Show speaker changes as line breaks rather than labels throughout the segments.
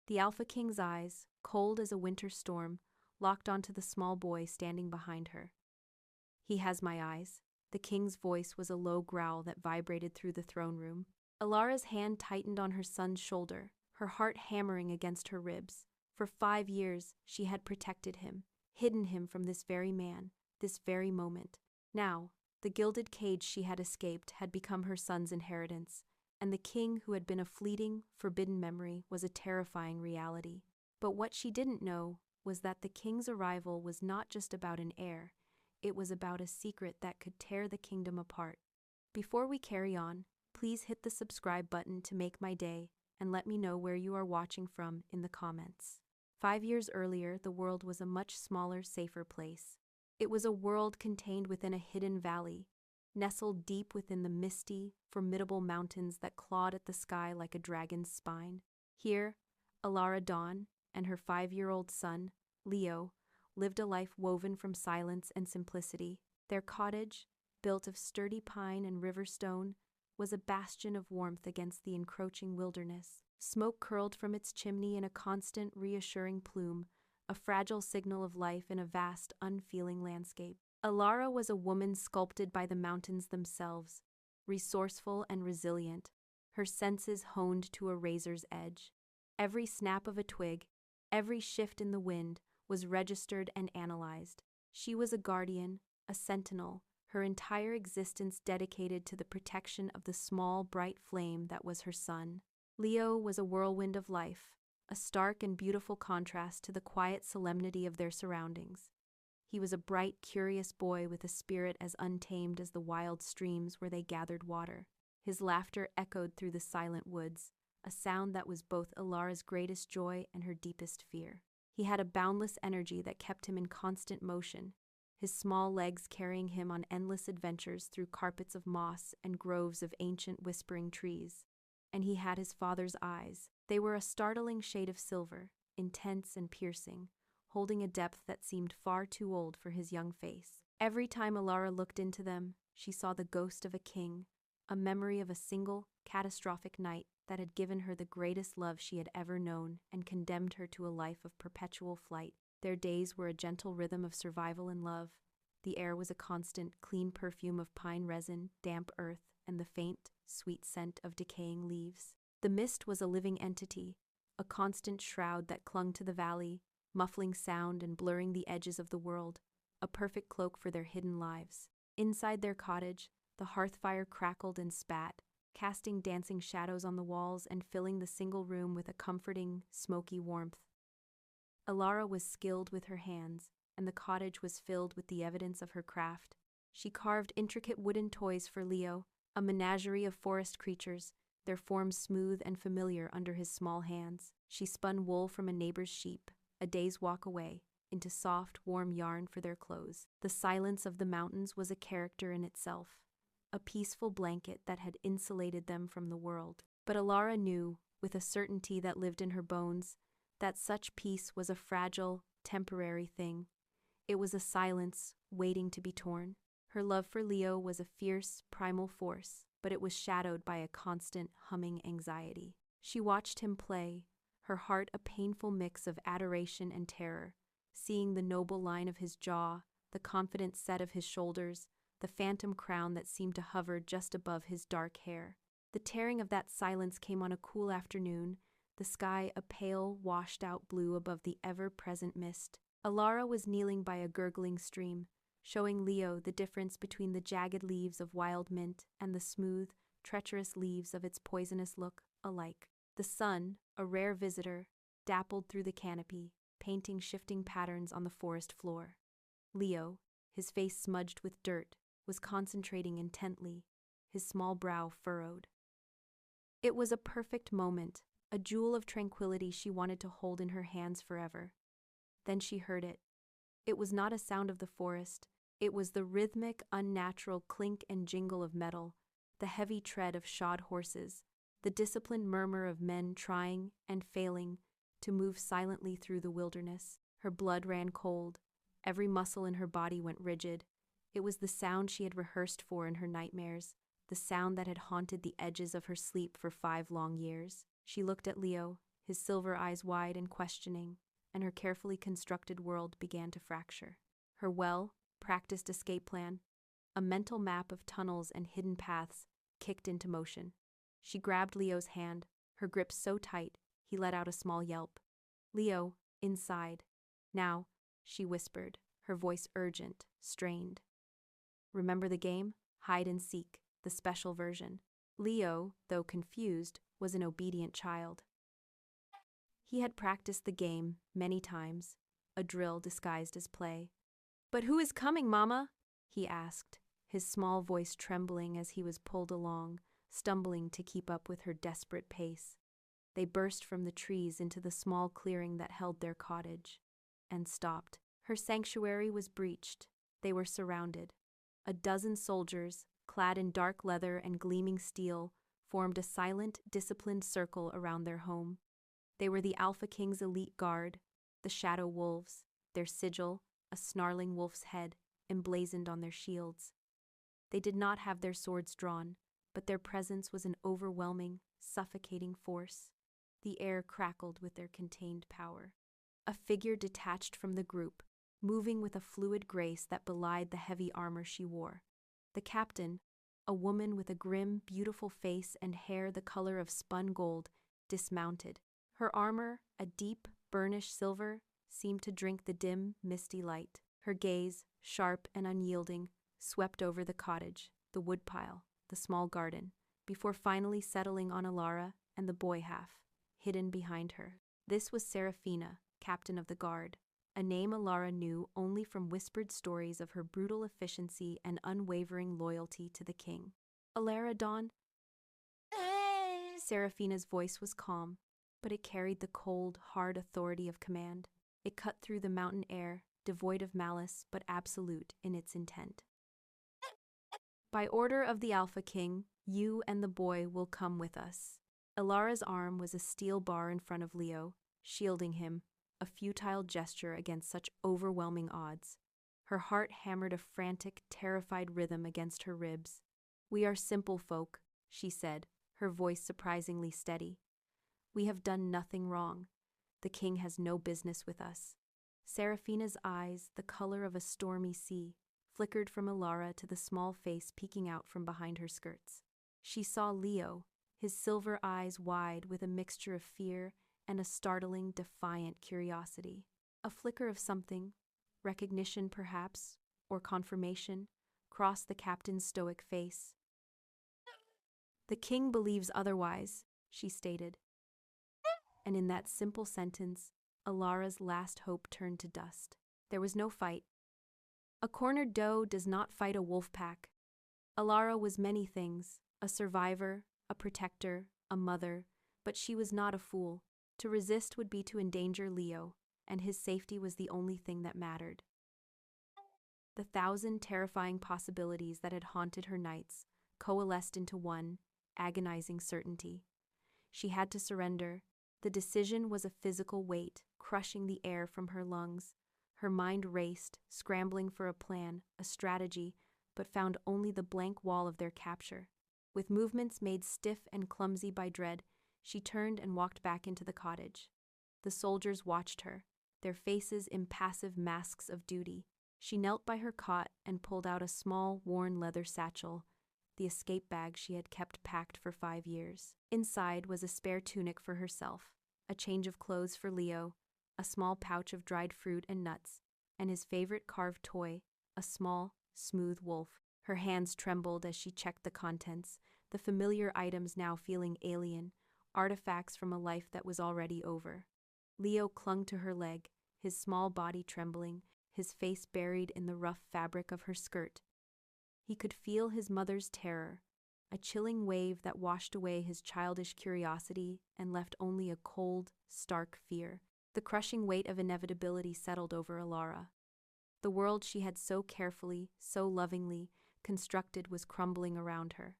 The Alpha King's eyes, cold as a winter storm, locked onto the small boy standing behind her. "He has my eyes." The king's voice was a low growl that vibrated through the throne room. Elara's hand tightened on her son's shoulder, her heart hammering against her ribs. For 5 years, she had protected him, hidden him from this very man, this very moment. Now, the gilded cage she had escaped had become her son's inheritance, and the king who had been a fleeting, forbidden memory was a terrifying reality. But what she didn't know was that the king's arrival was not just about an heir, it was about a secret that could tear the kingdom apart. Before we carry on, please hit the subscribe button to make my day, and let me know where you are watching from in the comments. 5 years earlier, the world was a much smaller, safer place. It was a world contained within a hidden valley, nestled deep within the misty, formidable mountains that clawed at the sky like a dragon's spine. Here, Elara Dawn and her 5-year-old son, Leo, lived a life woven from silence and simplicity. Their cottage, built of sturdy pine and river stone, was a bastion of warmth against the encroaching wilderness. Smoke curled from its chimney in a constant, reassuring plume, a fragile signal of life in a vast, unfeeling landscape. Elara was a woman sculpted by the mountains themselves, resourceful and resilient, her senses honed to a razor's edge. Every snap of a twig, every shift in the wind, was registered and analyzed. She was a guardian, a sentinel, her entire existence dedicated to the protection of the small, bright flame that was her son. Leo was a whirlwind of life, a stark and beautiful contrast to the quiet solemnity of their surroundings. He was a bright, curious boy with a spirit as untamed as the wild streams where they gathered water. His laughter echoed through the silent woods, a sound that was both Elara's greatest joy and her deepest fear. He had a boundless energy that kept him in constant motion, his small legs carrying him on endless adventures through carpets of moss and groves of ancient whispering trees. And he had his father's eyes. They were a startling shade of silver, intense and piercing, holding a depth that seemed far too old for his young face. Every time Elara looked into them, she saw the ghost of a king, a memory of a single, catastrophic night that had given her the greatest love she had ever known and condemned her to a life of perpetual flight. Their days were a gentle rhythm of survival and love. The air was a constant, clean perfume of pine resin, damp earth, and the faint, sweet scent of decaying leaves. The mist was a living entity, a constant shroud that clung to the valley, muffling sound and blurring the edges of the world, a perfect cloak for their hidden lives. Inside their cottage, the hearth fire crackled and spat, casting dancing shadows on the walls and filling the single room with a comforting, smoky warmth. Elara was skilled with her hands, and the cottage was filled with the evidence of her craft. She carved intricate wooden toys for Leo, a menagerie of forest creatures, their forms smooth and familiar under his small hands. She spun wool from a neighbor's sheep, a day's walk away, into soft, warm yarn for their clothes. The silence of the mountains was a character in itself, a peaceful blanket that had insulated them from the world. But Elara knew, with a certainty that lived in her bones, that such peace was a fragile, temporary thing. It was a silence waiting to be torn. Her love for Leo was a fierce, primal force, but it was shadowed by a constant, humming anxiety. She watched him play, her heart a painful mix of adoration and terror, seeing the noble line of his jaw, the confident set of his shoulders, the phantom crown that seemed to hover just above his dark hair. The tearing of that silence came on a cool afternoon, the sky a pale, washed-out blue above the ever-present mist. Elara was kneeling by a gurgling stream, showing Leo the difference between the jagged leaves of wild mint and the smooth, treacherous leaves of its poisonous look alike. The sun, a rare visitor, dappled through the canopy, painting shifting patterns on the forest floor. Leo, his face smudged with dirt, was concentrating intently, his small brow furrowed. It was a perfect moment, a jewel of tranquility she wanted to hold in her hands forever. Then she heard it. It was not a sound of the forest. It was the rhythmic, unnatural clink and jingle of metal, the heavy tread of shod horses, the disciplined murmur of men trying and failing to move silently through the wilderness. Her blood ran cold. Every muscle in her body went rigid. It was the sound she had rehearsed for in her nightmares, the sound that had haunted the edges of her sleep for 5 long years. She looked at Leo, his silver eyes wide and questioning, and her carefully constructed world began to fracture. Her well-practiced escape plan, a mental map of tunnels and hidden paths, kicked into motion. She grabbed Leo's hand, her grip so tight he let out a small yelp. "Leo, inside. Now," she whispered, her voice urgent, strained. "Remember the game? Hide and seek, the special version." Leo, though confused, was an obedient child. He had practiced the game many times, a drill disguised as play. "But who is coming, Mama?" he asked, his small voice trembling as he was pulled along, stumbling to keep up with her desperate pace. They burst from the trees into the small clearing that held their cottage, and stopped. Her sanctuary was breached. They were surrounded. A dozen soldiers, clad in dark leather and gleaming steel, formed a silent, disciplined circle around their home. They were the Alpha King's elite guard, the Shadow Wolves, their sigil, a snarling wolf's head, emblazoned on their shields. They did not have their swords drawn, but their presence was an overwhelming, suffocating force. The air crackled with their contained power. A figure detached from the group, moving with a fluid grace that belied the heavy armor she wore. The captain, a woman with a grim, beautiful face and hair the color of spun gold, dismounted. Her armor, a deep, burnished silver, seemed to drink the dim, misty light. Her gaze, sharp and unyielding, swept over the cottage, the woodpile, the small garden, before finally settling on Elara and the boy half, hidden behind her. This was Seraphina, captain of the guard, a name Elara knew only from whispered stories of her brutal efficiency and unwavering loyalty to the king. "Elara Dawn?" Seraphina's voice was calm, but it carried the cold, hard authority of command. It cut through the mountain air, devoid of malice but absolute in its intent. "By order of the Alpha King, you and the boy will come with us." Elara's arm was a steel bar in front of Leo, shielding him, a futile gesture against such overwhelming odds. Her heart hammered a frantic, terrified rhythm against her ribs. "We are simple folk," she said, her voice surprisingly steady. "We have done nothing wrong. The king has no business with us." Seraphina's eyes, the color of a stormy sea, flickered from Elara to the small face peeking out from behind her skirts. She saw Leo, his silver eyes wide with a mixture of fear and a startling, defiant curiosity. A flicker of something, recognition perhaps, or confirmation, crossed the captain's stoic face. "The king believes otherwise," she stated. And in that simple sentence, Elara's last hope turned to dust. There was no fight. A cornered doe does not fight a wolf pack. Elara was many things, a survivor, a protector, a mother, but she was not a fool. To resist would be to endanger Leo, and his safety was the only thing that mattered. The thousand terrifying possibilities that had haunted her nights coalesced into one agonizing certainty. She had to surrender. The decision was a physical weight, crushing the air from her lungs. Her mind raced, scrambling for a plan, a strategy, but found only the blank wall of their capture. With movements made stiff and clumsy by dread, she turned and walked back into the cottage. The soldiers watched her, their faces impassive masks of duty. She knelt by her cot and pulled out a small, worn leather satchel, the escape bag she had kept packed for 5 years. Inside was a spare tunic for herself, a change of clothes for Leo, a small pouch of dried fruit and nuts, and his favorite carved toy, a small, smooth wolf. Her hands trembled as she checked the contents, the familiar items now feeling alien, artifacts from a life that was already over. Leo clung to her leg, his small body trembling, his face buried in the rough fabric of her skirt. He could feel his mother's terror, a chilling wave that washed away his childish curiosity and left only a cold, stark fear. The crushing weight of inevitability settled over Elara. The world she had so carefully, so lovingly constructed was crumbling around her.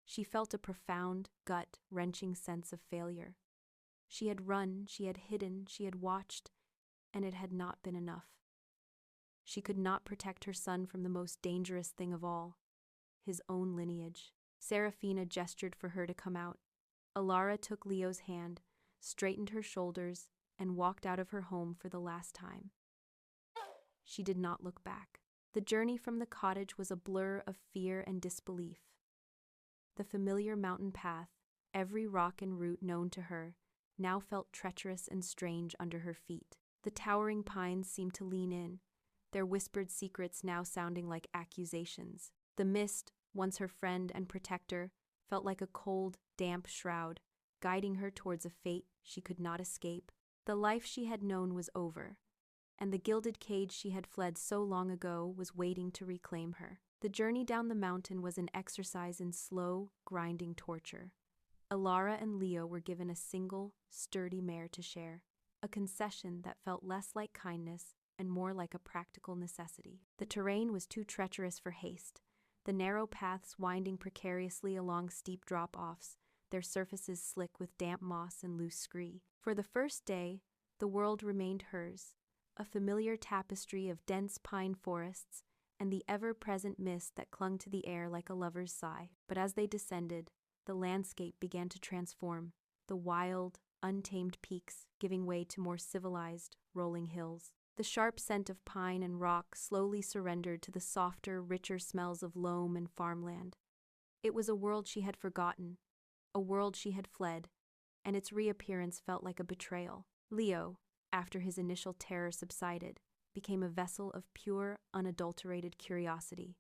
She felt a profound, gut-wrenching sense of failure. She had run, she had hidden, she had watched, and it had not been enough. She could not protect her son from the most dangerous thing of all, his own lineage. Seraphina gestured for her to come out. Elara took Leo's hand, straightened her shoulders, and walked out of her home for the last time. She did not look back. The journey from the cottage was a blur of fear and disbelief. The familiar mountain path, every rock and root known to her, now felt treacherous and strange under her feet. The towering pines seemed to lean in, their whispered secrets now sounding like accusations. The mist, once her friend and protector, felt like a cold, damp shroud, guiding her towards a fate she could not escape. The life she had known was over, and the gilded cage she had fled so long ago was waiting to reclaim her. The journey down the mountain was an exercise in slow, grinding torture. Elara and Leo were given a single, sturdy mare to share, a concession that felt less like kindness and more like a practical necessity. The terrain was too treacherous for haste, the narrow paths winding precariously along steep drop-offs, their surfaces slick with damp moss and loose scree. For the first day, the world remained hers, a familiar tapestry of dense pine forests and the ever-present mist that clung to the air like a lover's sigh. But as they descended, the landscape began to transform, the wild, untamed peaks giving way to more civilized, rolling hills. The sharp scent of pine and rock slowly surrendered to the softer, richer smells of loam and farmland. It was a world she had forgotten, a world she had fled, and its reappearance felt like a betrayal. Leo, after his initial terror subsided, became a vessel of pure, unadulterated curiosity.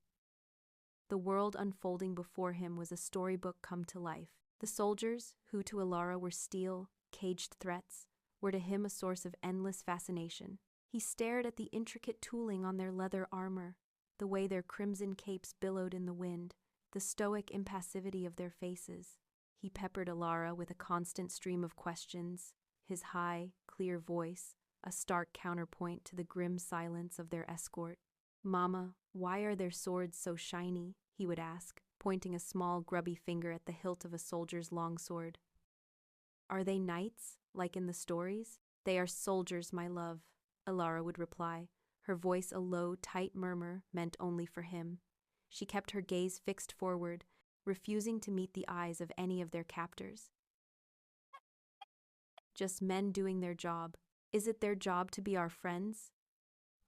The world unfolding before him was a storybook come to life. The soldiers, who to Elara were steel, caged threats, were to him a source of endless fascination. He stared at the intricate tooling on their leather armor, the way their crimson capes billowed in the wind, the stoic impassivity of their faces. He peppered Elara with a constant stream of questions, his high, clear voice a stark counterpoint to the grim silence of their escort. "Mama, why are their swords so shiny?" he would ask, pointing a small, grubby finger at the hilt of a soldier's longsword. "Are they knights, like in the stories?" "They are soldiers, my love," Elara would reply, her voice a low, tight murmur meant only for him. She kept her gaze fixed forward, refusing to meet the eyes of any of their captors. "Just men doing their job. Is it their job to be our friends?"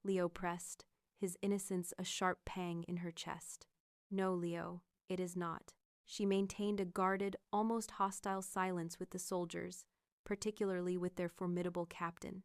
Leo pressed, his innocence a sharp pang in her chest. "No, Leo, it is not." She maintained a guarded, almost hostile silence with the soldiers, particularly with their formidable captain.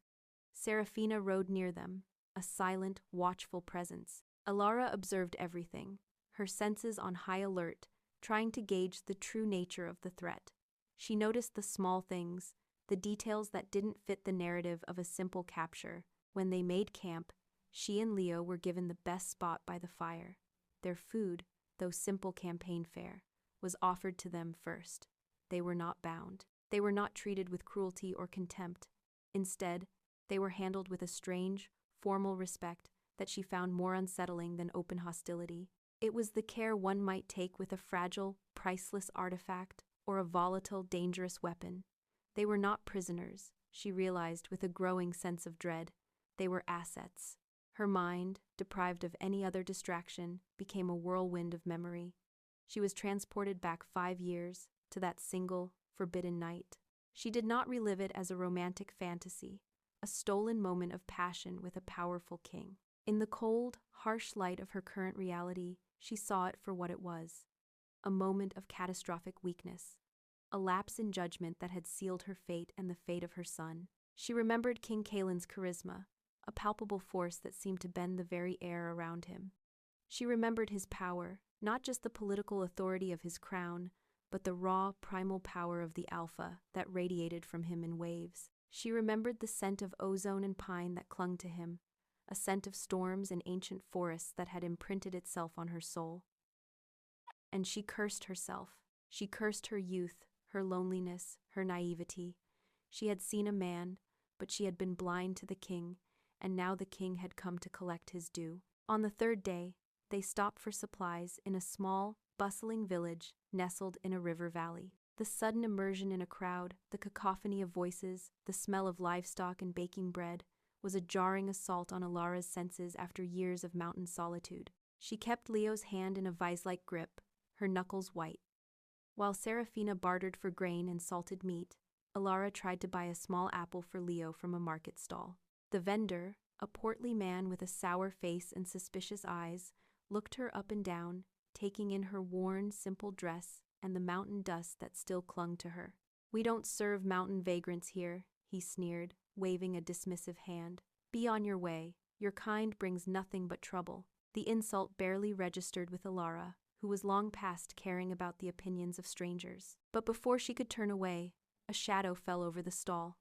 Serafina rode near them, a silent, watchful presence. Elara observed everything, her senses on high alert, trying to gauge the true nature of the threat. She noticed the small things, the details that didn't fit the narrative of a simple capture. When they made camp, she and Leo were given the best spot by the fire. Their food, though simple campaign fare, was offered to them first. They were not bound. They were not treated with cruelty or contempt. Instead, they were handled with a strange, formal respect that she found more unsettling than open hostility. It was the care one might take with a fragile, priceless artifact or a volatile, dangerous weapon. They were not prisoners, she realized with a growing sense of dread. They were assets. Her mind, deprived of any other distraction, became a whirlwind of memory. She was transported back 5 years, to that single, forbidden night. She did not relive it as a romantic fantasy, a stolen moment of passion with a powerful king. In the cold, harsh light of her current reality, she saw it for what it was, a moment of catastrophic weakness, a lapse in judgment that had sealed her fate and the fate of her son. She remembered King Kaelin's charisma, a palpable force that seemed to bend the very air around him. She remembered his power, not just the political authority of his crown, but the raw, primal power of the Alpha that radiated from him in waves. She remembered the scent of ozone and pine that clung to him, a scent of storms and ancient forests that had imprinted itself on her soul. And she cursed herself. She cursed her youth, her loneliness, her naivety. She had seen a man, but she had been blind to the king, and now the king had come to collect his due. On the 3rd day, they stopped for supplies in a small, bustling village nestled in a river valley. The sudden immersion in a crowd, the cacophony of voices, the smell of livestock and baking bread, was a jarring assault on Elara's senses after years of mountain solitude. She kept Leo's hand in a vise-like grip, her knuckles white. While Serafina bartered for grain and salted meat, Elara tried to buy a small apple for Leo from a market stall. The vendor, a portly man with a sour face and suspicious eyes, looked her up and down, taking in her worn, simple dress and the mountain dust that still clung to her. "We don't serve mountain vagrants here," he sneered, waving a dismissive hand. "Be on your way. Your kind brings nothing but trouble." The insult barely registered with Elara, who was long past caring about the opinions of strangers. But before she could turn away, a shadow fell over the stall.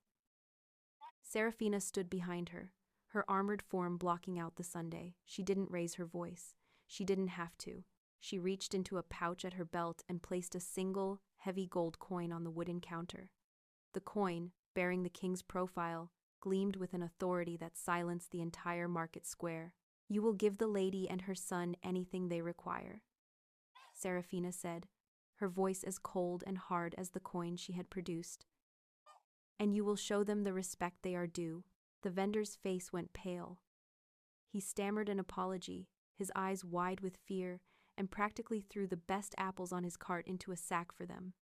Serafina stood behind her, her armored form blocking out the Sunday. She didn't raise her voice. She didn't have to. She reached into a pouch at her belt and placed a single, heavy gold coin on the wooden counter. The coin, bearing the king's profile, gleamed with an authority that silenced the entire market square. "You will give the lady and her son anything they require," Serafina said, her voice as cold and hard as the coin she had produced. "And you will show them the respect they are due." The vendor's face went pale. He stammered an apology, his eyes wide with fear, and practically threw the best apples on his cart into a sack for them.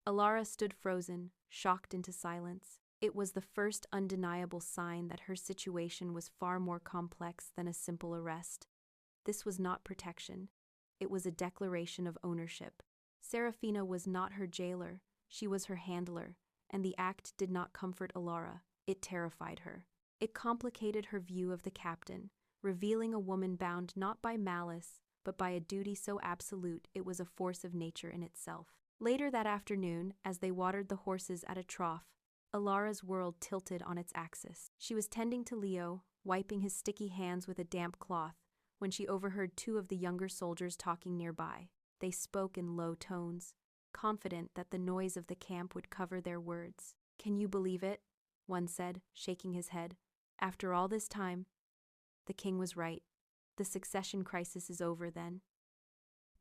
Elara stood frozen, shocked into silence. It was the first undeniable sign that her situation was far more complex than a simple arrest. This was not protection. It was a declaration of ownership. Serafina was not her jailer, she was her handler, and the act did not comfort Elara, it terrified her. It complicated her view of the captain, revealing a woman bound not by malice, but by a duty so absolute it was a force of nature in itself. Later that afternoon, as they watered the horses at a trough, Elara's world tilted on its axis. She was tending to Leo, wiping his sticky hands with a damp cloth, when she overheard two of the younger soldiers talking nearby. They spoke in low tones, confident that the noise of the camp would cover their words. "Can you believe it?" one said, shaking his head. "After all this time?" The king was right. The succession crisis is over then.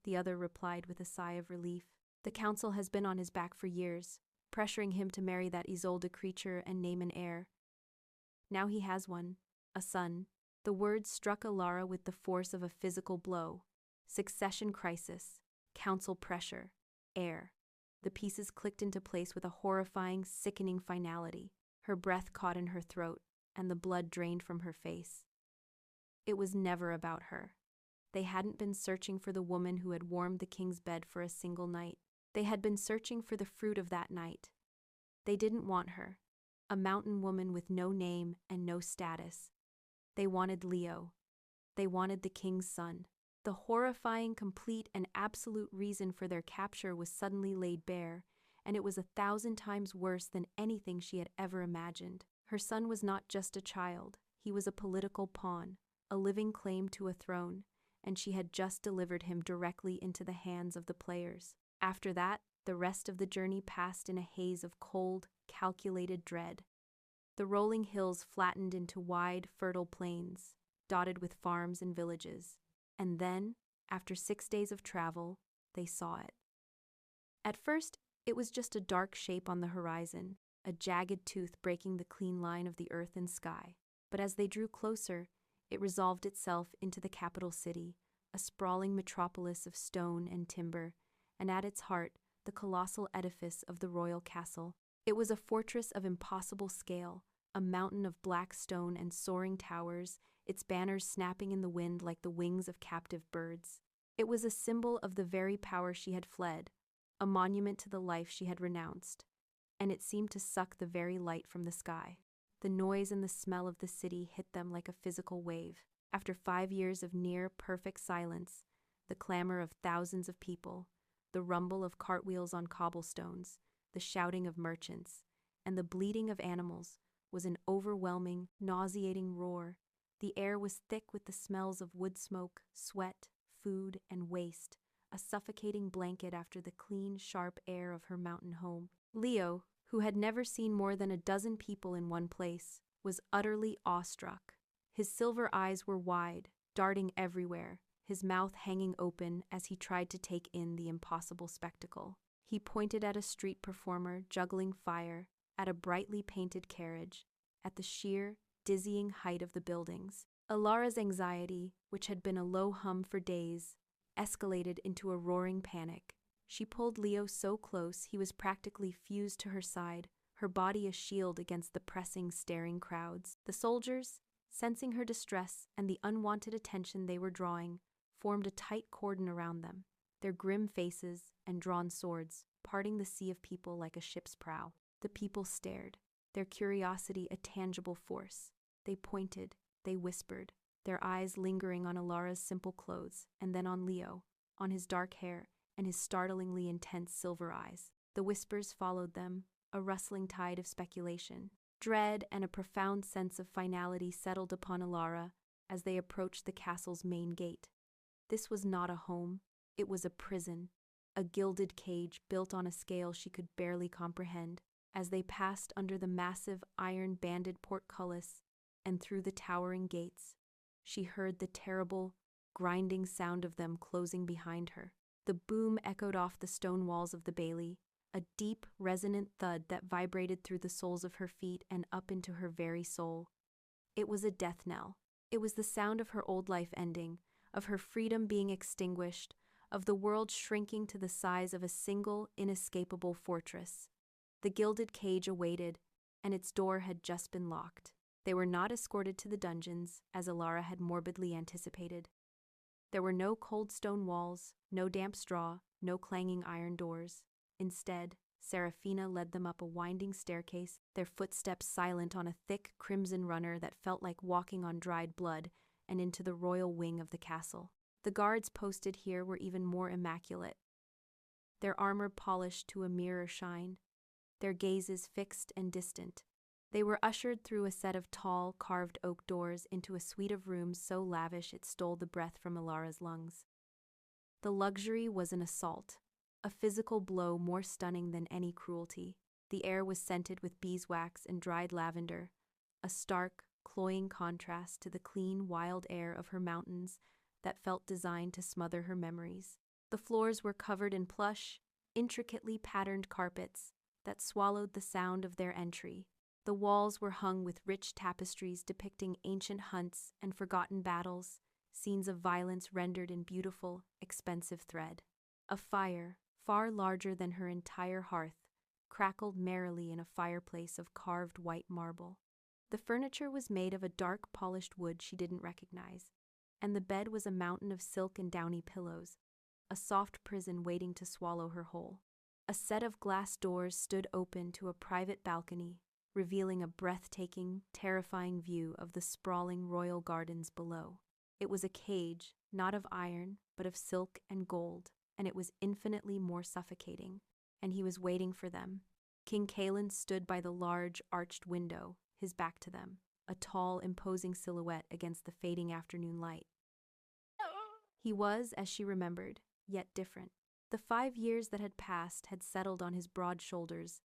The other replied with a sigh of relief. The council has been on his back for years, pressuring him to marry that Isolde creature and name an heir. Now he has one, a son. The words struck Elara with the force of a physical blow. Succession crisis, council pressure, heir. The pieces clicked into place with a horrifying, sickening finality. Her breath caught in her throat, and the blood drained from her face. It was never about her. They hadn't been searching for the woman who had warmed the king's bed for a single night. They had been searching for the fruit of that night. They didn't want her, a mountain woman with no name and no status. They wanted Leo. They wanted the king's son. The horrifying, complete, and absolute reason for their capture was suddenly laid bare, and it was 1,000 times worse than anything she had ever imagined. Her son was not just a child, he was a political pawn, a living claim to a throne, and she had just delivered him directly into the hands of the players. After that, the rest of the journey passed in a haze of cold, calculated dread. The rolling hills flattened into wide, fertile plains, dotted with farms and villages. And then, after 6 days of travel, they saw it. At first, it was just a dark shape on the horizon, a jagged tooth breaking the clean line of the earth and sky. But as they drew closer, it resolved itself into the capital city, a sprawling metropolis of stone and timber, and at its heart, the colossal edifice of the royal castle. It was a fortress of impossible scale, a mountain of black stone and soaring towers, its banners snapping in the wind like the wings of captive birds. It was a symbol of the very power she had fled, a monument to the life she had renounced, and it seemed to suck the very light from the sky. The noise and the smell of the city hit them like a physical wave. After 5 years of near-perfect silence, the clamor of thousands of people, the rumble of cartwheels on cobblestones, the shouting of merchants, and the bleating of animals was an overwhelming, nauseating roar. The air was thick with the smells of wood smoke, sweat, food, and waste, a suffocating blanket after the clean, sharp air of her mountain home. Leo, who had never seen more than a dozen people in one place, was utterly awestruck. His silver eyes were wide, darting everywhere, his mouth hanging open as he tried to take in the impossible spectacle. He pointed at a street performer juggling fire, at a brightly painted carriage, at the sheer, dizzying height of the buildings. Elara's anxiety, which had been a low hum for days, escalated into a roaring panic. She pulled Leo so close he was practically fused to her side, her body a shield against the pressing, staring crowds. The soldiers, sensing her distress and the unwanted attention they were drawing, formed a tight cordon around them, their grim faces and drawn swords parting the sea of people like a ship's prow. The people stared, their curiosity a tangible force. They pointed, they whispered, their eyes lingering on Elara's simple clothes, and then on Leo, on his dark hair and his startlingly intense silver eyes. The whispers followed them, a rustling tide of speculation. Dread and a profound sense of finality settled upon Elara as they approached the castle's main gate. This was not a home, it was a prison, a gilded cage built on a scale she could barely comprehend. As they passed under the massive iron-banded portcullis and through the towering gates, she heard the terrible, grinding sound of them closing behind her. The boom echoed off the stone walls of the bailey, a deep, resonant thud that vibrated through the soles of her feet and up into her very soul. It was a death knell. It was the sound of her old life ending, of her freedom being extinguished, of the world shrinking to the size of a single, inescapable fortress. The gilded cage awaited, and its door had just been locked. They were not escorted to the dungeons, as Elara had morbidly anticipated. There were no cold stone walls, no damp straw, no clanging iron doors. Instead, Seraphina led them up a winding staircase, their footsteps silent on a thick crimson runner that felt like walking on dried blood, and into the royal wing of the castle. The guards posted here were even more immaculate, their armor polished to a mirror shine, their gazes fixed and distant. They were ushered through a set of tall, carved oak doors into a suite of rooms so lavish it stole the breath from Elara's lungs. The luxury was an assault, a physical blow more stunning than any cruelty. The air was scented with beeswax and dried lavender, a stark, cloying contrast to the clean, wild air of her mountains that felt designed to smother her memories. The floors were covered in plush, intricately patterned carpets that swallowed the sound of their entry. The walls were hung with rich tapestries depicting ancient hunts and forgotten battles, scenes of violence rendered in beautiful, expensive thread. A fire, far larger than her entire hearth, crackled merrily in a fireplace of carved white marble. The furniture was made of a dark polished wood she didn't recognize, and the bed was a mountain of silk and downy pillows, a soft prison waiting to swallow her whole. A set of glass doors stood open to a private balcony, revealing a breathtaking, terrifying view of the sprawling royal gardens below. It was a cage, not of iron, but of silk and gold, and it was infinitely more suffocating, and he was waiting for them. King Kaelin stood by the large, arched window, his back to them, a tall, imposing silhouette against the fading afternoon light. He was, as she remembered, yet different. The 5 years that had passed had settled on his broad shoulders,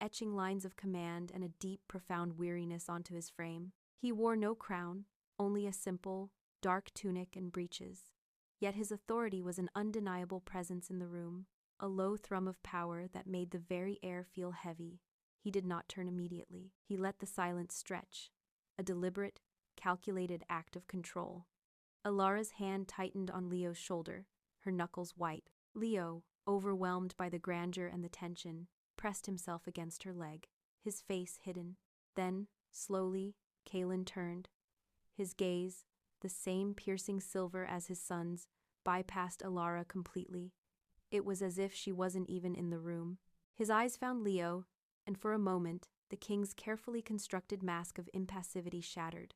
etching lines of command and a deep, profound weariness onto his frame. He wore no crown, only a simple, dark tunic and breeches. Yet his authority was an undeniable presence in the room, a low thrum of power that made the very air feel heavy. He did not turn immediately. He let the silence stretch, a deliberate, calculated act of control. Elara's hand tightened on Leo's shoulder, her knuckles white. Leo, overwhelmed by the grandeur and the tension, pressed himself against her leg, his face hidden. Then, slowly, Kaelin turned. His gaze, the same piercing silver as his son's, bypassed Elara completely. It was as if she wasn't even in the room. His eyes found Leo, and for a moment, the king's carefully constructed mask of impassivity shattered.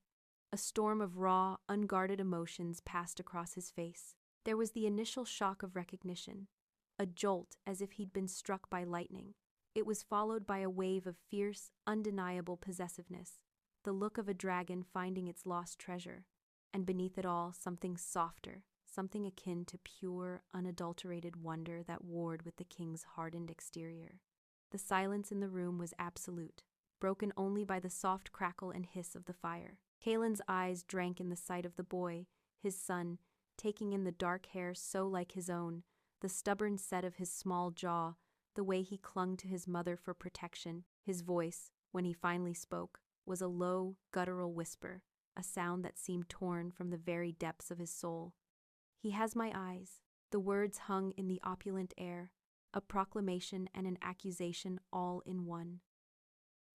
A storm of raw, unguarded emotions passed across his face. There was the initial shock of recognition, a jolt as if he'd been struck by lightning. It was followed by a wave of fierce, undeniable possessiveness, the look of a dragon finding its lost treasure, and beneath it all, something softer, something akin to pure, unadulterated wonder that warred with the king's hardened exterior. The silence in the room was absolute, broken only by the soft crackle and hiss of the fire. Kaelin's eyes drank in the sight of the boy, his son, taking in the dark hair so like his own, the stubborn set of his small jaw, the way he clung to his mother for protection. His voice, when he finally spoke, was a low, guttural whisper, a sound that seemed torn from the very depths of his soul. "He has my eyes." The words hung in the opulent air, a proclamation and an accusation all in one.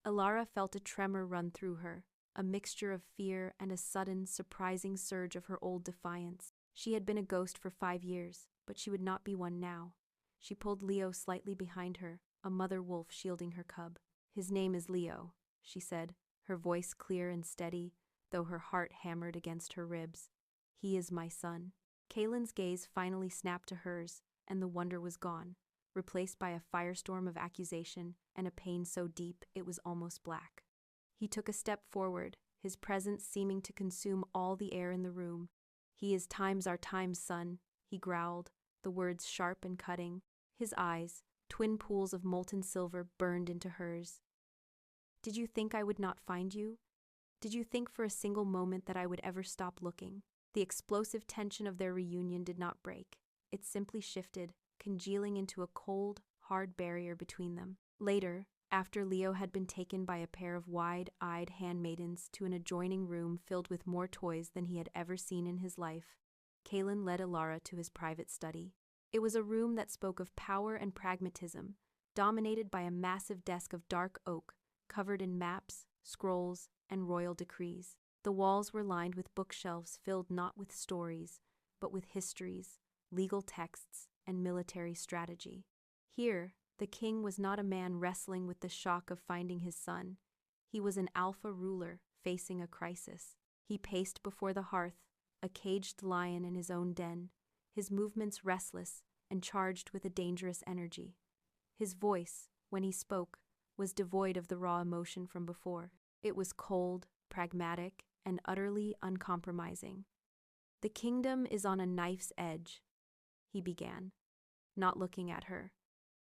Elara felt a tremor run through her, a mixture of fear and a sudden, surprising surge of her old defiance. She had been a ghost for 5 years, but she would not be one now. She pulled Leo slightly behind her, a mother wolf shielding her cub. "His name is Leo," she said, her voice clear and steady, though her heart hammered against her ribs. "He is my son." Kaylin's gaze finally snapped to hers, and the wonder was gone, replaced by a firestorm of accusation and a pain so deep it was almost black. He took a step forward, his presence seeming to consume all the air in the room. "He is times our times, son," he growled, the words sharp and cutting. His eyes, twin pools of molten silver, burned into hers. "Did you think I would not find you? Did you think for a single moment that I would ever stop looking?" The explosive tension of their reunion did not break. It simply shifted, congealing into a cold, hard barrier between them. Later, after Leo had been taken by a pair of wide-eyed handmaidens to an adjoining room filled with more toys than he had ever seen in his life, Kaylin led Elara to his private study. It was a room that spoke of power and pragmatism, dominated by a massive desk of dark oak, covered in maps, scrolls, and royal decrees. The walls were lined with bookshelves filled not with stories, but with histories, legal texts, and military strategy. Here, the king was not a man wrestling with the shock of finding his son. He was an alpha ruler facing a crisis. He paced before the hearth, a caged lion in his own den, his movements restless and charged with a dangerous energy. His voice, when he spoke, was devoid of the raw emotion from before. It was cold, pragmatic, and utterly uncompromising. "The kingdom is on a knife's edge," he began, not looking at her,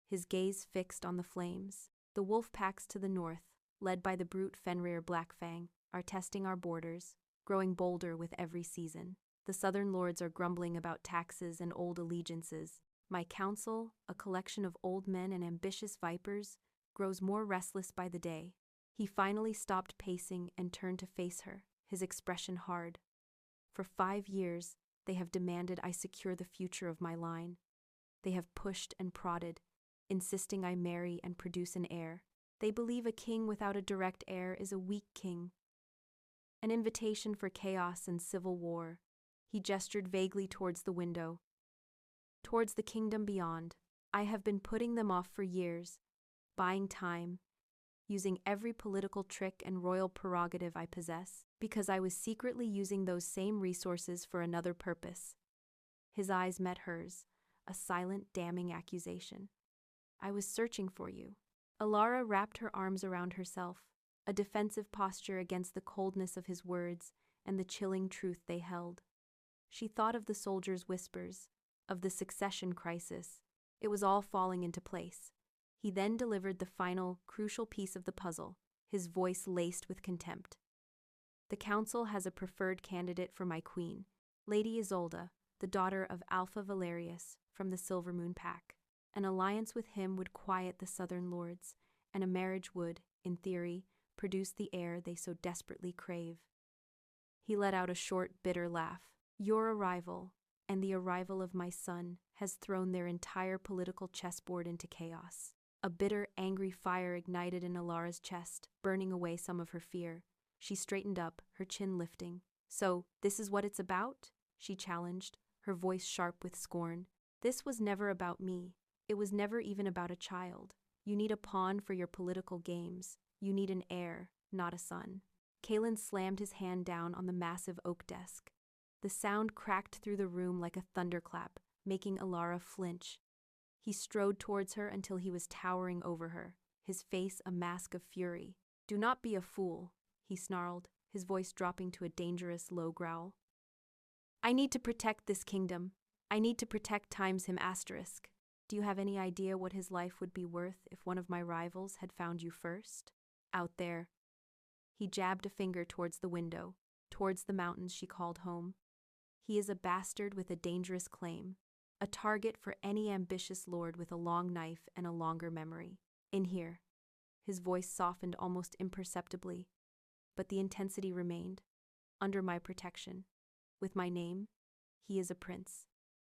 his gaze fixed on the flames. "The wolf packs to the north, led by the brute Fenrir Blackfang, are testing our borders, growing bolder with every season. The southern lords are grumbling about taxes and old allegiances. My council, a collection of old men and ambitious vipers, grows more restless by the day." He finally stopped pacing and turned to face her, his expression hard. "For 5 years, they have demanded I secure the future of my line. They have pushed and prodded, insisting I marry and produce an heir. They believe a king without a direct heir is a weak king. An invitation for chaos and civil war." He gestured vaguely towards the window. "Towards the kingdom beyond. I have been putting them off for years, buying time, using every political trick and royal prerogative I possess, because I was secretly using those same resources for another purpose." His eyes met hers, a silent, damning accusation. "I was searching for you." Elara wrapped her arms around herself, a defensive posture against the coldness of his words and the chilling truth they held. She thought of the soldiers' whispers, of the succession crisis. It was all falling into place. He then delivered the final, crucial piece of the puzzle, his voice laced with contempt. "The council has a preferred candidate for my queen, Lady Isolde, the daughter of Alpha Valerius from the Silver Moon Pack. An alliance with him would quiet the southern lords, and a marriage would, in theory, produce the heir they so desperately crave." He let out a short, bitter laugh. "Your arrival, and the arrival of my son, has thrown their entire political chessboard into chaos." A bitter, angry fire ignited in Elara's chest, burning away some of her fear. She straightened up, her chin lifting. "So, this is what it's about?" she challenged, her voice sharp with scorn. "This was never about me. It was never even about a child. You need a pawn for your political games. You need an heir, not a son." Kaylin slammed his hand down on the massive oak desk. The sound cracked through the room like a thunderclap, making Elara flinch. He strode towards her until he was towering over her, his face a mask of fury. "Do not be a fool," he snarled, his voice dropping to a dangerous low growl. "I need to protect this kingdom. I need to protect times him asterisk. Do you have any idea what his life would be worth if one of my rivals had found you first? Out there." He jabbed a finger towards the window, towards the mountains she called home. "He is a bastard with a dangerous claim, a target for any ambitious lord with a long knife and a longer memory. In here." His voice softened almost imperceptibly, but the intensity remained. "Under my protection. With my name, he is a prince.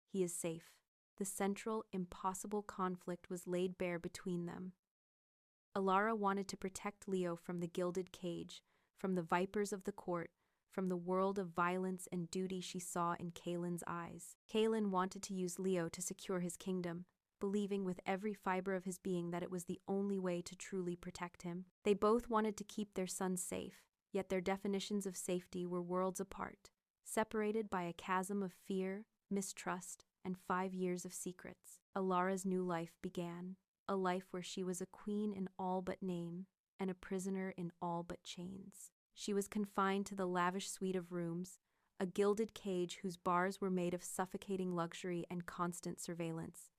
He is safe." The central, impossible conflict was laid bare between them. Elara wanted to protect Leo from the gilded cage, from the vipers of the court, from the world of violence and duty she saw in Kaelin's eyes. Kaelin wanted to use Leo to secure his kingdom, believing with every fiber of his being that it was the only way to truly protect him. They both wanted to keep their son safe, yet their definitions of safety were worlds apart, separated by a chasm of fear, mistrust, and 5 years of secrets. Elara's new life began, a life where she was a queen in all but name, and a prisoner in all but chains. She was confined to the lavish suite of rooms, a gilded cage whose bars were made of suffocating luxury and constant surveillance.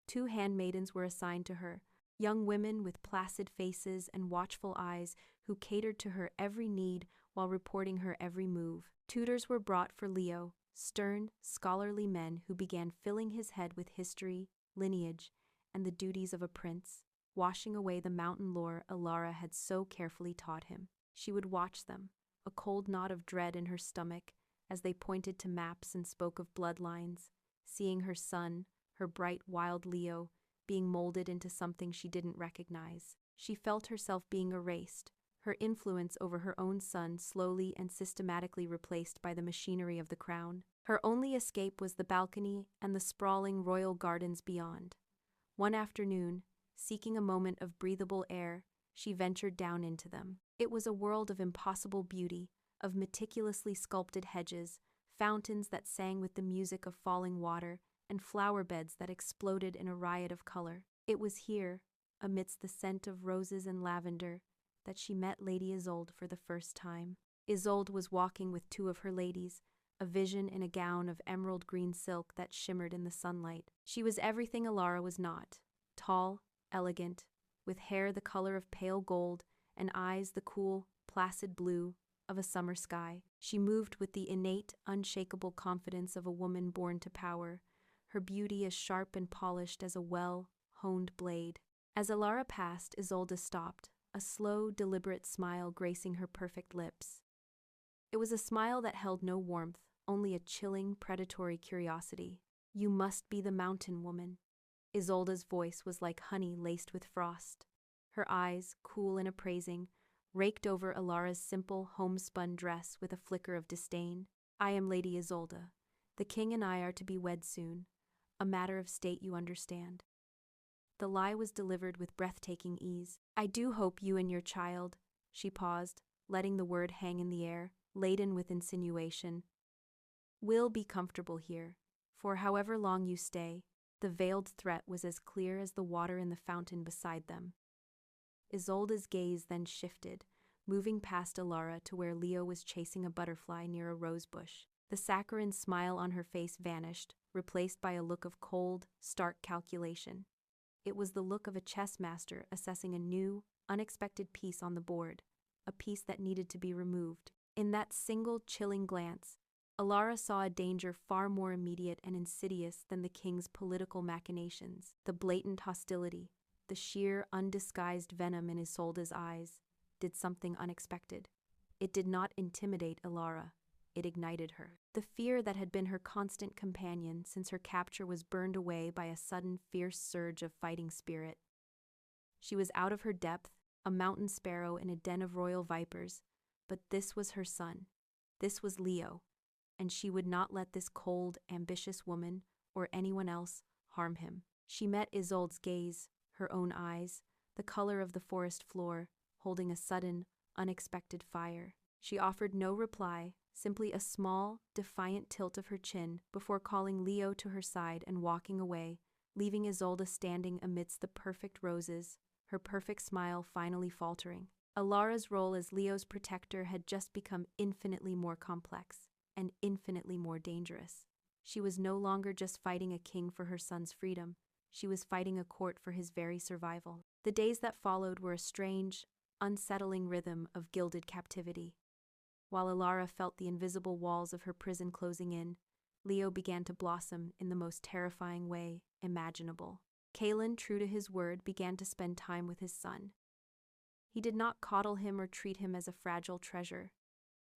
2 handmaidens were assigned to her, young women with placid faces and watchful eyes who catered to her every need while reporting her every move. Tutors were brought for Leo, stern, scholarly men who began filling his head with history, lineage, and the duties of a prince, washing away the mountain lore Elara had so carefully taught him. She would watch them, a cold knot of dread in her stomach, as they pointed to maps and spoke of bloodlines, seeing her son, her bright, wild Leo, being molded into something she didn't recognize. She felt herself being erased, her influence over her own son slowly and systematically replaced by the machinery of the crown. Her only escape was the balcony and the sprawling royal gardens beyond. One afternoon, seeking a moment of breathable air, she ventured down into them. It was a world of impossible beauty, of meticulously sculpted hedges, fountains that sang with the music of falling water, and flower beds that exploded in a riot of color. It was here, amidst the scent of roses and lavender, that she met Lady Isolde for the first time. Isolde was walking with 2 of her ladies, a vision in a gown of emerald green silk that shimmered in the sunlight. She was everything Elara was not: tall, elegant, with hair the color of pale gold and eyes the cool, placid blue of a summer sky. She moved with the innate, unshakable confidence of a woman born to power, her beauty as sharp and polished as a well-honed blade. As Elara passed, Isolde stopped, a slow, deliberate smile gracing her perfect lips. It was a smile that held no warmth, only a chilling, predatory curiosity. "You must be the mountain woman." Isolde's voice was like honey laced with frost. Her eyes, cool and appraising, raked over Elara's simple, homespun dress with a flicker of disdain. "I am Lady Isolde. The king and I are to be wed soon. A matter of state, you understand." The lie was delivered with breathtaking ease. "I do hope you and your child," she paused, letting the word hang in the air, laden with insinuation, "will be comfortable here, for however long you stay." The veiled threat was as clear as the water in the fountain beside them. Isolde's gaze then shifted, moving past Elara to where Leo was chasing a butterfly near a rose bush. The saccharine smile on her face vanished, replaced by a look of cold, stark calculation. It was the look of a chess master assessing a new, unexpected piece on the board, a piece that needed to be removed. In that single, chilling glance, Elara saw a danger far more immediate and insidious than the king's political machinations. The blatant hostility, the sheer, undisguised venom in Isolde's eyes, did something unexpected. It did not intimidate Elara. It ignited her. The fear that had been her constant companion since her capture was burned away by a sudden, fierce surge of fighting spirit. She was out of her depth, a mountain sparrow in a den of royal vipers, but this was her son. This was Leo, and she would not let this cold, ambitious woman, or anyone else, harm him. She met Isolde's gaze, her own eyes, the color of the forest floor, holding a sudden, unexpected fire. She offered no reply, simply a small, defiant tilt of her chin before calling Leo to her side and walking away, leaving Isolde standing amidst the perfect roses, her perfect smile finally faltering. Elara's role as Leo's protector had just become infinitely more complex and infinitely more dangerous. She was no longer just fighting a king for her son's freedom. She was fighting a court for his very survival. The days that followed were a strange, unsettling rhythm of gilded captivity. While Elara felt the invisible walls of her prison closing in, Leo began to blossom in the most terrifying way imaginable. Kaelin, true to his word, began to spend time with his son. He did not coddle him or treat him as a fragile treasure.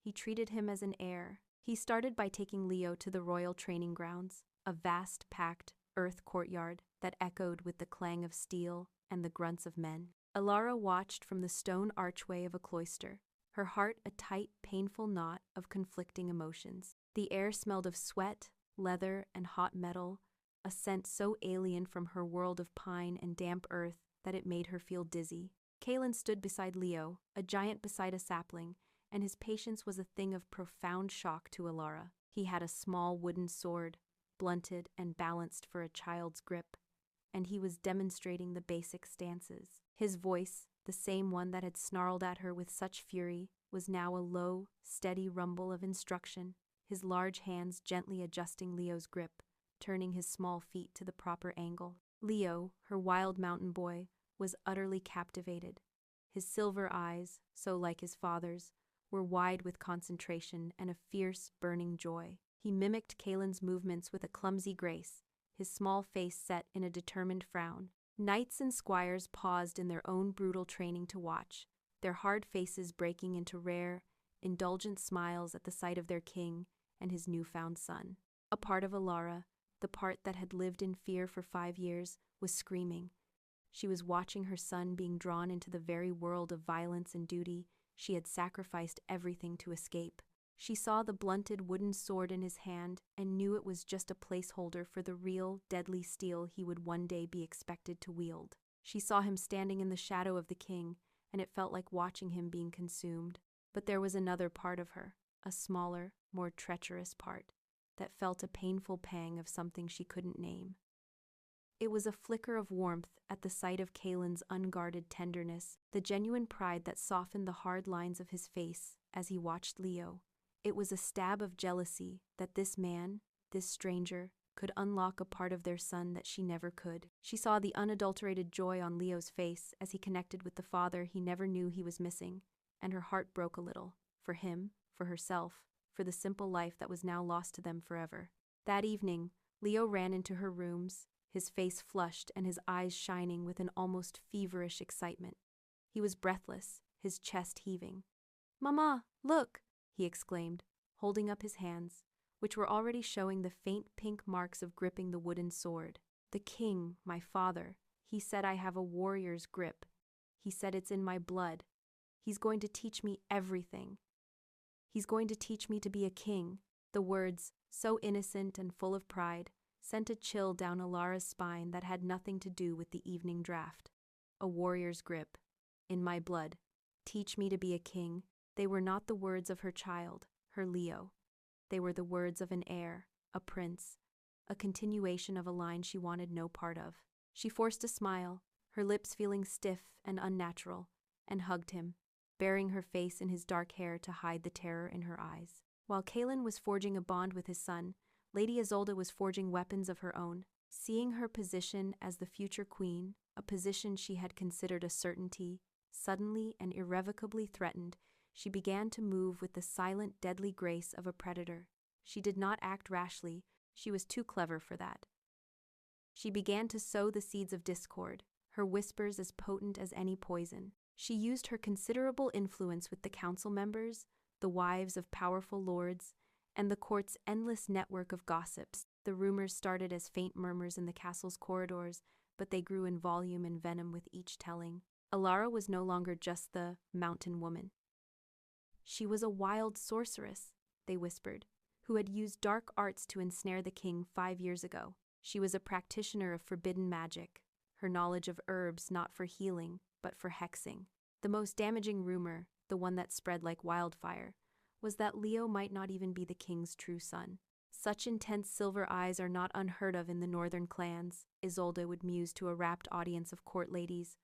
He treated him as an heir. He started by taking Leo to the royal training grounds, a vast, packed, earth courtyard that echoed with the clang of steel and the grunts of men. Elara watched from the stone archway of a cloister, her heart a tight, painful knot of conflicting emotions. The air smelled of sweat, leather, and hot metal, a scent so alien from her world of pine and damp earth that it made her feel dizzy. Kaelin stood beside Leo, a giant beside a sapling, and his patience was a thing of profound shock to Elara. He had a small wooden sword, blunted and balanced for a child's grip, and he was demonstrating the basic stances. His voice, the same one that had snarled at her with such fury, was now a low, steady rumble of instruction, his large hands gently adjusting Leo's grip, turning his small feet to the proper angle. Leo, her wild mountain boy, was utterly captivated. His silver eyes, so like his father's, were wide with concentration and a fierce, burning joy. He mimicked Kaelin's movements with a clumsy grace, his small face set in a determined frown. Knights and squires paused in their own brutal training to watch, their hard faces breaking into rare, indulgent smiles at the sight of their king and his newfound son. A part of Elara, the part that had lived in fear for 5 years, was screaming. She was watching her son being drawn into the very world of violence and duty she had sacrificed everything to escape. She saw the blunted wooden sword in his hand and knew it was just a placeholder for the real, deadly steel he would one day be expected to wield. She saw him standing in the shadow of the king, and it felt like watching him being consumed. But there was another part of her, a smaller, more treacherous part, that felt a painful pang of something she couldn't name. It was a flicker of warmth at the sight of Kaelin's unguarded tenderness, the genuine pride that softened the hard lines of his face as he watched Leo. It was a stab of jealousy that this man, this stranger, could unlock a part of their son that she never could. She saw the unadulterated joy on Leo's face as he connected with the father he never knew he was missing, and her heart broke a little, for him, for herself, for the simple life that was now lost to them forever. That evening, Leo ran into her rooms, his face flushed and his eyes shining with an almost feverish excitement. He was breathless, his chest heaving. "Mama, look!" he exclaimed, holding up his hands, which were already showing the faint pink marks of gripping the wooden sword. "The king, my father, he said I have a warrior's grip. He said it's in my blood. He's going to teach me everything. He's going to teach me to be a king." The words, so innocent and full of pride, sent a chill down Elara's spine that had nothing to do with the evening draft. A warrior's grip. In my blood. Teach me to be a king. They were not the words of her child, her Leo. They were the words of an heir, a prince, a continuation of a line she wanted no part of. She forced a smile, her lips feeling stiff and unnatural, and hugged him, burying her face in his dark hair to hide the terror in her eyes. While Kaelin was forging a bond with his son, Lady Isolde was forging weapons of her own. Seeing her position as the future queen, a position she had considered a certainty, suddenly and irrevocably threatened, she began to move with the silent, deadly grace of a predator. She did not act rashly, she was too clever for that. She began to sow the seeds of discord, her whispers as potent as any poison. She used her considerable influence with the council members, the wives of powerful lords, and the court's endless network of gossips. The rumors started as faint murmurs in the castle's corridors, but they grew in volume and venom with each telling. Elara was no longer just the mountain woman. She was a wild sorceress, they whispered, who had used dark arts to ensnare the king 5 years ago. She was a practitioner of forbidden magic, her knowledge of herbs not for healing, but for hexing. The most damaging rumor, the one that spread like wildfire, was that Leo might not even be the king's true son. "Such intense silver eyes are not unheard of in the northern clans," Isolde would muse to a rapt audience of court ladies,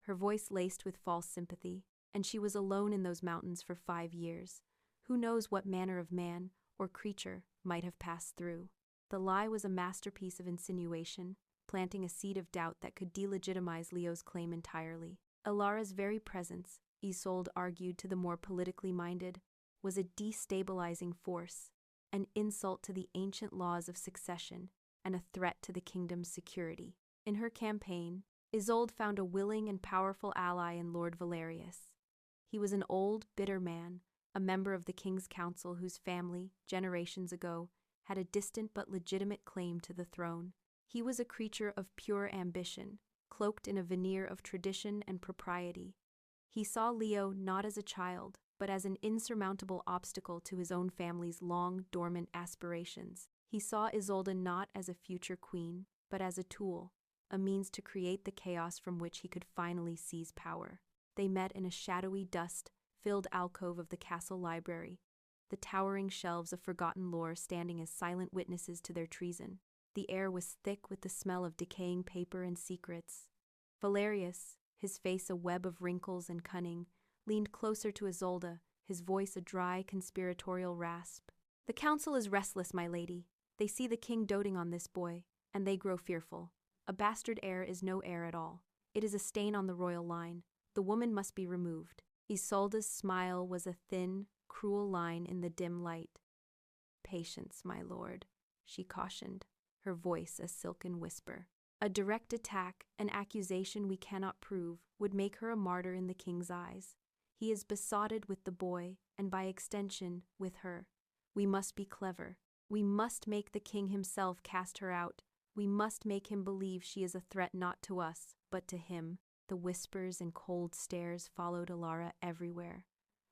her voice laced with false sympathy. And she was alone in those mountains for 5 years. Who knows what manner of man or creature might have passed through? The lie was a masterpiece of insinuation, planting a seed of doubt that could delegitimize Leo's claim entirely. Elara's very presence, Isolde argued to the more politically minded, was a destabilizing force, an insult to the ancient laws of succession, and a threat to the kingdom's security. In her campaign, Isolde found a willing and powerful ally in Lord Valerius. He was an old, bitter man, a member of the king's council whose family, generations ago, had a distant but legitimate claim to the throne. He was a creature of pure ambition, cloaked in a veneer of tradition and propriety. He saw Leo not as a child, but as an insurmountable obstacle to his own family's long, dormant aspirations. He saw Isolde not as a future queen, but as a tool, a means to create the chaos from which he could finally seize power. They met in a shadowy, dust-filled alcove of the castle library, the towering shelves of forgotten lore standing as silent witnesses to their treason. The air was thick with the smell of decaying paper and secrets. Valerius, his face a web of wrinkles and cunning, leaned closer to Isolde, his voice a dry, conspiratorial rasp. "The council is restless, my lady. They see the king doting on this boy, and they grow fearful. A bastard heir is no heir at all. It is a stain on the royal line. The woman must be removed." Isolde's smile was a thin, cruel line in the dim light. "Patience, my lord," she cautioned, her voice a silken whisper. "A direct attack, an accusation we cannot prove, would make her a martyr in the king's eyes. He is besotted with the boy, and by extension, with her. We must be clever. We must make the king himself cast her out. We must make him believe she is a threat not to us, but to him." The whispers and cold stares followed Elara everywhere.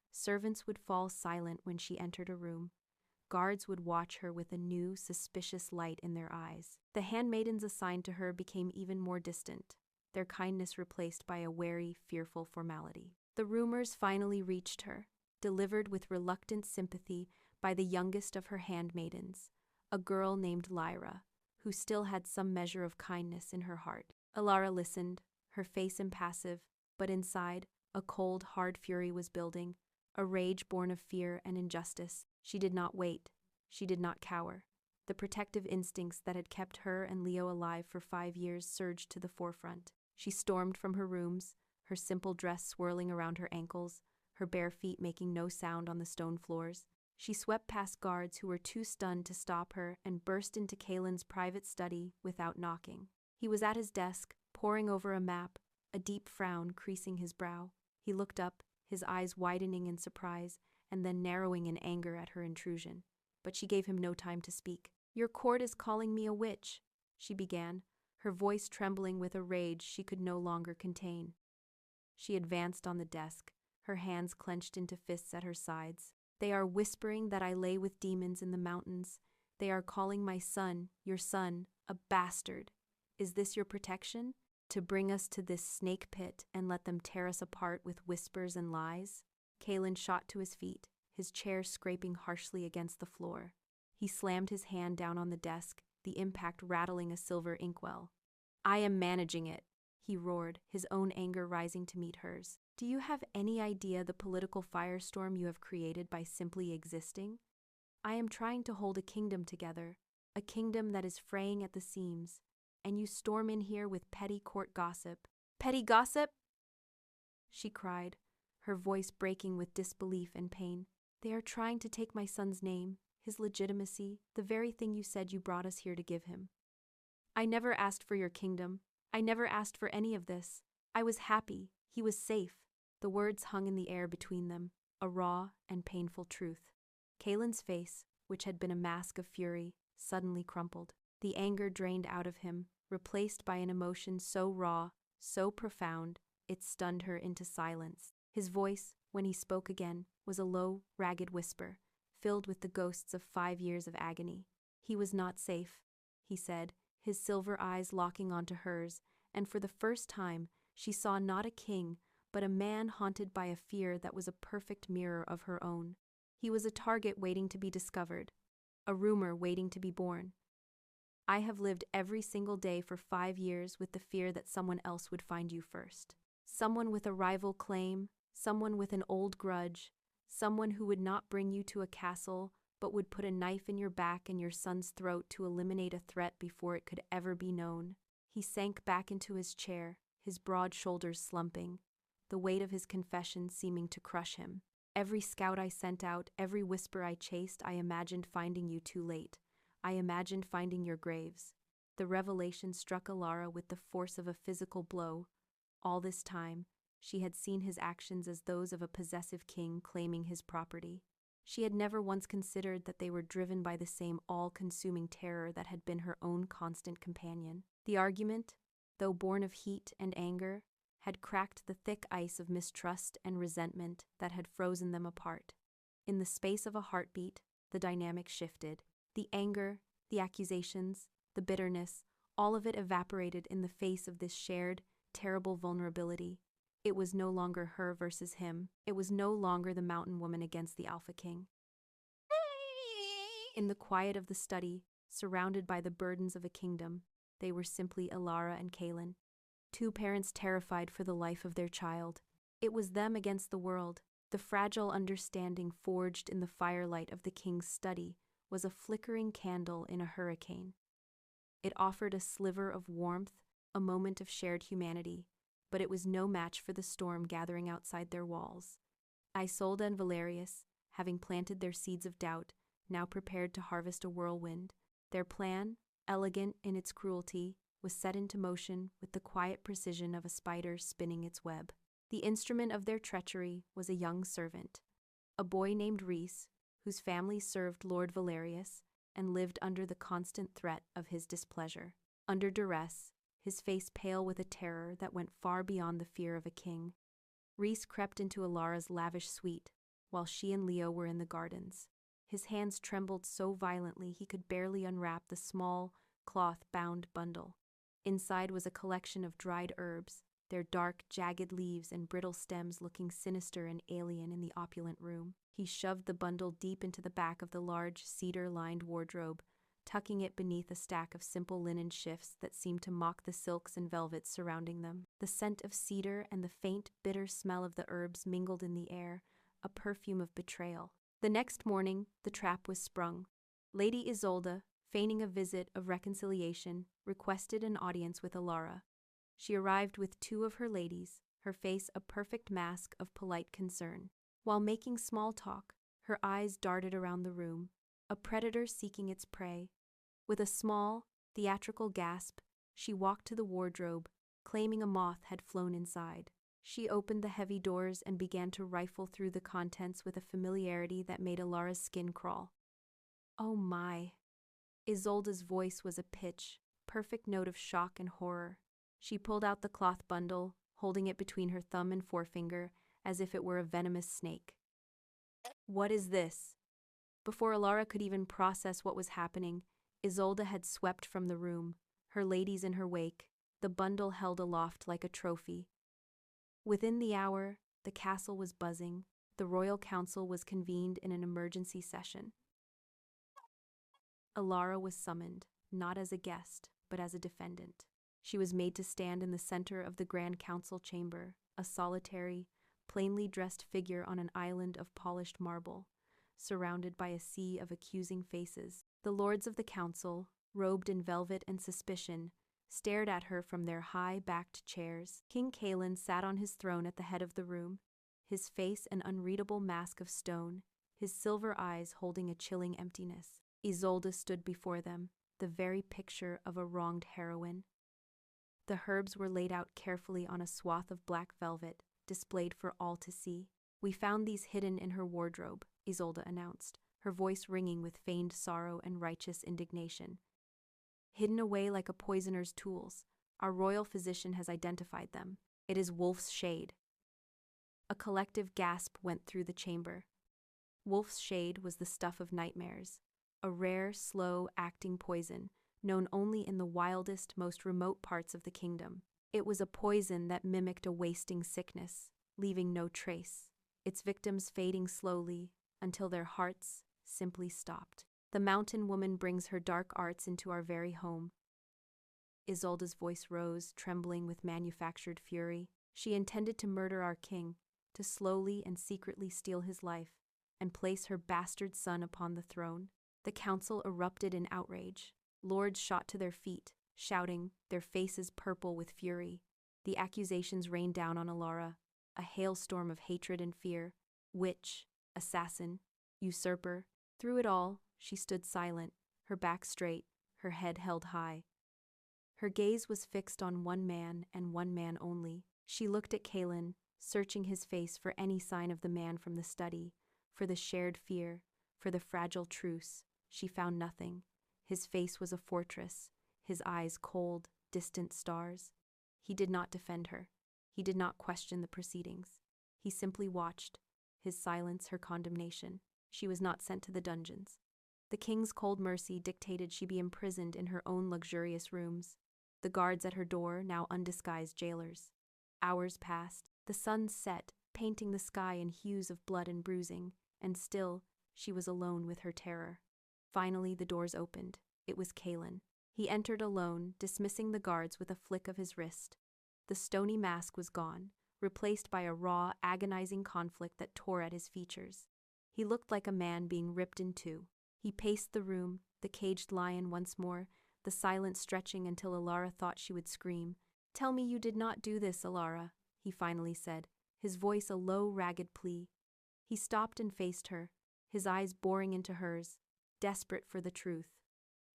Servants would fall silent when she entered a room. Guards would watch her with a new, suspicious light in their eyes. The handmaidens assigned to her became even more distant, their kindness replaced by a wary, fearful formality. The rumors finally reached her, delivered with reluctant sympathy by the youngest of her handmaidens, a girl named Lyra, who still had some measure of kindness in her heart. Elara listened, her face impassive, but inside, a cold, hard fury was building, a rage born of fear and injustice. She did not wait. She did not cower. The protective instincts that had kept her and Leo alive for 5 years surged to the forefront. She stormed from her rooms, her simple dress swirling around her ankles, her bare feet making no sound on the stone floors. She swept past guards who were too stunned to stop her and burst into Kaelin's private study without knocking. He was at his desk, poring over a map, a deep frown creasing his brow. He looked up, his eyes widening in surprise and then narrowing in anger at her intrusion. But she gave him no time to speak. "Your court is calling me a witch," she began, her voice trembling with a rage she could no longer contain. She advanced on the desk, her hands clenched into fists at her sides. "They are whispering that I lay with demons in the mountains. They are calling my son, your son, a bastard. Is this your protection? To bring us to this snake pit and let them tear us apart with whispers and lies?" Kaelin shot to his feet, his chair scraping harshly against the floor. He slammed his hand down on the desk, the impact rattling a silver inkwell. "I am managing it," he roared, his own anger rising to meet hers. "Do you have any idea the political firestorm you have created by simply existing? I am trying to hold a kingdom together, a kingdom that is fraying at the seams, and you storm in here with petty court gossip." "Petty gossip?" she cried, her voice breaking with disbelief and pain. "They are trying to take my son's name, his legitimacy, the very thing you said you brought us here to give him. I never asked for your kingdom. I never asked for any of this. I was happy. He was safe." The words hung in the air between them, a raw and painful truth. Kaelin's face, which had been a mask of fury, suddenly crumpled. The anger drained out of him, replaced by an emotion so raw, so profound, it stunned her into silence. His voice, when he spoke again, was a low, ragged whisper, filled with the ghosts of 5 years of agony. "He was not safe," he said, his silver eyes locking onto hers, and for the first time, she saw not a king, but a man haunted by a fear that was a perfect mirror of her own. He was a target waiting to be discovered, a rumor waiting to be born. "I have lived every single day for 5 years with the fear that someone else would find you first. Someone with a rival claim, someone with an old grudge, someone who would not bring you to a castle, but would put a knife in your back and your son's throat to eliminate a threat before it could ever be known." He sank back into his chair, his broad shoulders slumping, the weight of his confession seeming to crush him. "Every scout I sent out, every whisper I chased, I imagined finding you too late. I imagined finding your graves." The revelation struck Elara with the force of a physical blow. All this time, she had seen his actions as those of a possessive king claiming his property. She had never once considered that they were driven by the same all-consuming terror that had been her own constant companion. The argument, though born of heat and anger, had cracked the thick ice of mistrust and resentment that had frozen them apart. In the space of a heartbeat, the dynamic shifted. The anger, the accusations, the bitterness, all of it evaporated in the face of this shared, terrible vulnerability. It was no longer her versus him. It was no longer the mountain woman against the Alpha King. In the quiet of the study, surrounded by the burdens of a kingdom, they were simply Elara and Kaelin, two parents terrified for the life of their child. It was them against the world. The fragile understanding forged in the firelight of the king's study was a flickering candle in a hurricane. It offered a sliver of warmth, a moment of shared humanity, but it was no match for the storm gathering outside their walls. Isolde and Valerius, having planted their seeds of doubt, now prepared to harvest a whirlwind. Their plan, elegant in its cruelty, was set into motion with the quiet precision of a spider spinning its web. The instrument of their treachery was a young servant, a boy named Rhys, whose family served Lord Valerius and lived under the constant threat of his displeasure. Under duress, his face pale with a terror that went far beyond the fear of a king, Rhys crept into Elara's lavish suite while she and Leo were in the gardens. His hands trembled so violently he could barely unwrap the small, cloth-bound bundle. Inside was a collection of dried herbs, their dark, jagged leaves and brittle stems looking sinister and alien in the opulent room. He shoved the bundle deep into the back of the large, cedar-lined wardrobe, tucking it beneath a stack of simple linen shifts that seemed to mock the silks and velvets surrounding them. The scent of cedar and the faint, bitter smell of the herbs mingled in the air, a perfume of betrayal. The next morning, the trap was sprung. Lady Isolde, feigning a visit of reconciliation, requested an audience with Elara. She arrived with two of her ladies, her face a perfect mask of polite concern. While making small talk, her eyes darted around the room, a predator seeking its prey. With a small, theatrical gasp, she walked to the wardrobe, claiming a moth had flown inside. She opened the heavy doors and began to rifle through the contents with a familiarity that made Elara's skin crawl. "Oh my." Isolde's voice was a pitch, perfect note of shock and horror. She pulled out the cloth bundle, holding it between her thumb and forefinger, as if it were a venomous snake. "What is this?" Before Elara could even process what was happening, Isolde had swept from the room, her ladies in her wake, the bundle held aloft like a trophy. Within the hour, the castle was buzzing. The royal council was convened in an emergency session. Elara was summoned, not as a guest, but as a defendant. She was made to stand in the center of the Grand Council chamber, a solitary, plainly dressed figure on an island of polished marble, surrounded by a sea of accusing faces. The lords of the council, robed in velvet and suspicion, stared at her from their high-backed chairs. King Kaelin sat on his throne at the head of the room, his face an unreadable mask of stone, his silver eyes holding a chilling emptiness. Isolde stood before them, the very picture of a wronged heroine. The herbs were laid out carefully on a swath of black velvet, displayed for all to see. "We found these hidden in her wardrobe," Isolde announced, her voice ringing with feigned sorrow and righteous indignation. "Hidden away like a poisoner's tools. Our royal physician has identified them. It is wolf's shade." A collective gasp went through the chamber. Wolf's shade was the stuff of nightmares, a rare, slow-acting poison, known only in the wildest, most remote parts of the kingdom. It was a poison that mimicked a wasting sickness, leaving no trace, its victims fading slowly until their hearts simply stopped. "The mountain woman brings her dark arts into our very home." Isolde's voice rose, trembling with manufactured fury. "She intended to murder our king, to slowly and secretly steal his life, and place her bastard son upon the throne." The council erupted in outrage. Lords shot to their feet, shouting, their faces purple with fury. The accusations rained down on Elara, a hailstorm of hatred and fear. Witch, assassin, usurper. Through it all, she stood silent, her back straight, her head held high. Her gaze was fixed on one man and one man only. She looked at Kaelin, searching his face for any sign of the man from the study, for the shared fear, for the fragile truce. She found nothing. His face was a fortress, his eyes cold, distant stars. He did not defend her. He did not question the proceedings. He simply watched, his silence her condemnation. She was not sent to the dungeons. The king's cold mercy dictated she be imprisoned in her own luxurious rooms, the guards at her door now undisguised jailers. Hours passed, the sun set, painting the sky in hues of blood and bruising, and still she was alone with her terror. Finally the doors opened. It was Kalen. He entered alone, dismissing the guards with a flick of his wrist. The stony mask was gone, replaced by a raw, agonizing conflict that tore at his features. He looked like a man being ripped in two. He paced the room, the caged lion once more, the silence stretching until Elara thought she would scream. "Tell me you did not do this, Elara," he finally said, his voice a low, ragged plea. He stopped and faced her, his eyes boring into hers, desperate for the truth.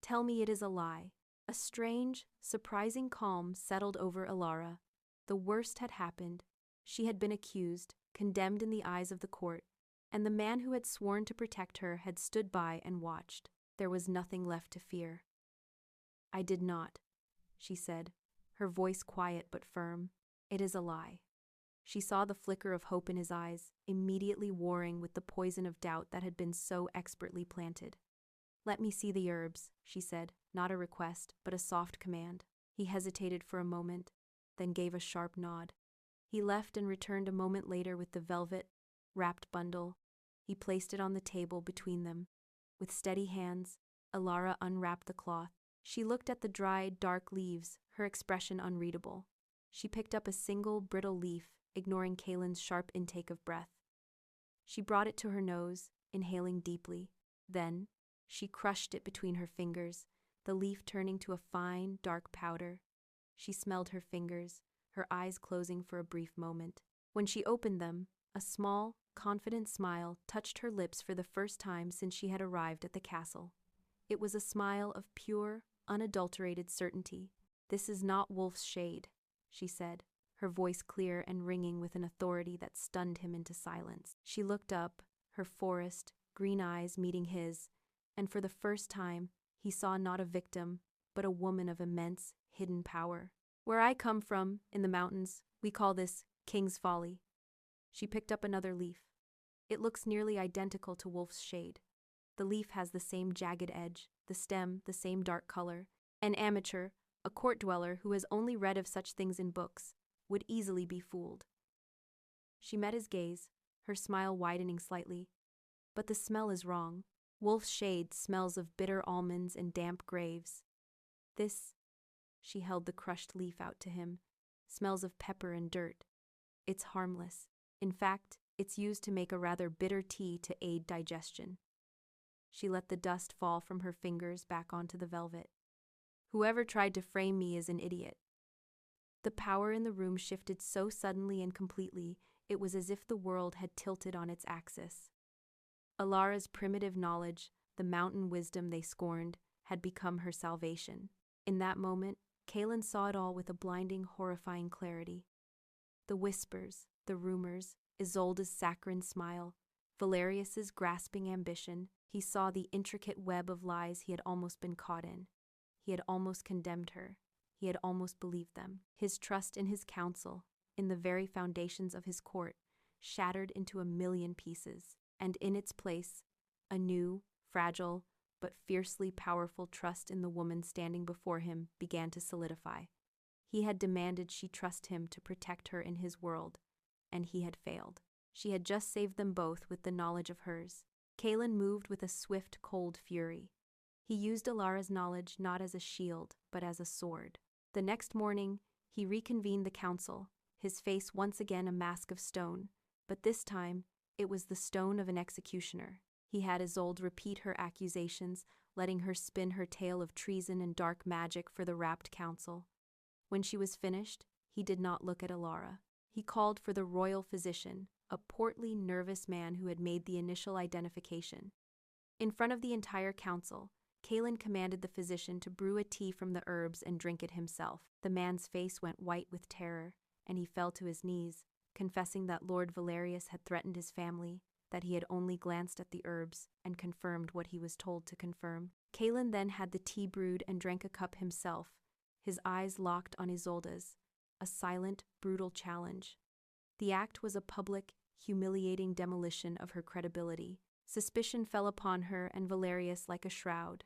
"Tell me it is a lie." A strange, surprising calm settled over Elara. The worst had happened. She had been accused, condemned in the eyes of the court, and the man who had sworn to protect her had stood by and watched. There was nothing left to fear. "I did not," she said, her voice quiet but firm. "It is a lie." She saw the flicker of hope in his eyes, immediately warring with the poison of doubt that had been so expertly planted. "Let me see the herbs," she said, not a request, but a soft command. He hesitated for a moment, then gave a sharp nod. He left and returned a moment later with the velvet, wrapped bundle. He placed it on the table between them. With steady hands, Elara unwrapped the cloth. She looked at the dried, dark leaves, her expression unreadable. She picked up a single, brittle leaf, ignoring Kalen's sharp intake of breath. She brought it to her nose, inhaling deeply. Then, she crushed it between her fingers, the leaf turning to a fine, dark powder. She smelled her fingers, her eyes closing for a brief moment. When she opened them, a small, confident smile touched her lips for the first time since she had arrived at the castle. It was a smile of pure, unadulterated certainty. "This is not Wolf's shade," she said, her voice clear and ringing with an authority that stunned him into silence. She looked up, her forest, green eyes meeting his, and for the first time, he saw not a victim, but a woman of immense, hidden power. "Where I come from, in the mountains, we call this King's Folly." She picked up another leaf. "It looks nearly identical to Wolf's shade. The leaf has the same jagged edge, the stem the same dark color. An amateur, a court dweller who has only read of such things in books, would easily be fooled." She met his gaze, her smile widening slightly. "But the smell is wrong. Wolf's shade smells of bitter almonds and damp graves. This," she held the crushed leaf out to him, "smells of pepper and dirt. It's harmless. In fact, it's used to make a rather bitter tea to aid digestion." She let the dust fall from her fingers back onto the velvet. "Whoever tried to frame me is an idiot." The power in the room shifted so suddenly and completely, it was as if the world had tilted on its axis. Elara's primitive knowledge, the mountain wisdom they scorned, had become her salvation. In that moment, Kalen saw it all with a blinding, horrifying clarity. The whispers, the rumors, Isolde's saccharine smile, Valerius's grasping ambition. He saw the intricate web of lies he had almost been caught in. He had almost condemned her. He had almost believed them. His trust in his counsel, in the very foundations of his court, shattered into a million pieces, and in its place, a new, fragile, but fiercely powerful trust in the woman standing before him began to solidify. He had demanded she trust him to protect her in his world, and he had failed. She had just saved them both with the knowledge of hers. Kalen moved with a swift, cold fury. He used Elara's knowledge not as a shield, but as a sword. The next morning, he reconvened the council, his face once again a mask of stone, but this time, it was the stone of an executioner. He had Isolde repeat her accusations, letting her spin her tale of treason and dark magic for the rapt council. When she was finished, he did not look at Elara. He called for the royal physician, a portly, nervous man who had made the initial identification. In front of the entire council, Kalen commanded the physician to brew a tea from the herbs and drink it himself. The man's face went white with terror, and he fell to his knees, confessing that Lord Valerius had threatened his family, that he had only glanced at the herbs and confirmed what he was told to confirm. Kalen then had the tea brewed and drank a cup himself, his eyes locked on Isolde's, a silent, brutal challenge. The act was a public, humiliating demolition of her credibility. Suspicion fell upon her and Valerius like a shroud.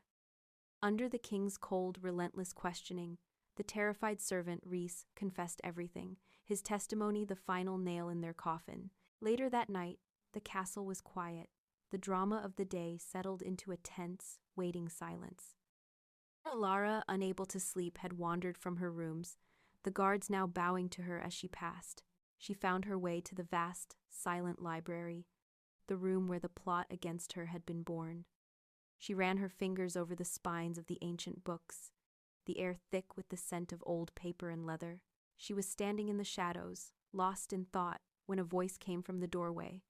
Under the king's cold, relentless questioning, the terrified servant, Rhys, confessed everything, his testimony the final nail in their coffin. Later that night, the castle was quiet. The drama of the day settled into a tense, waiting silence. Elara, unable to sleep, had wandered from her rooms, the guards now bowing to her as she passed. She found her way to the vast, silent library, the room where the plot against her had been born. She ran her fingers over the spines of the ancient books, the air thick with the scent of old paper and leather. She was standing in the shadows, lost in thought, when a voice came from the doorway.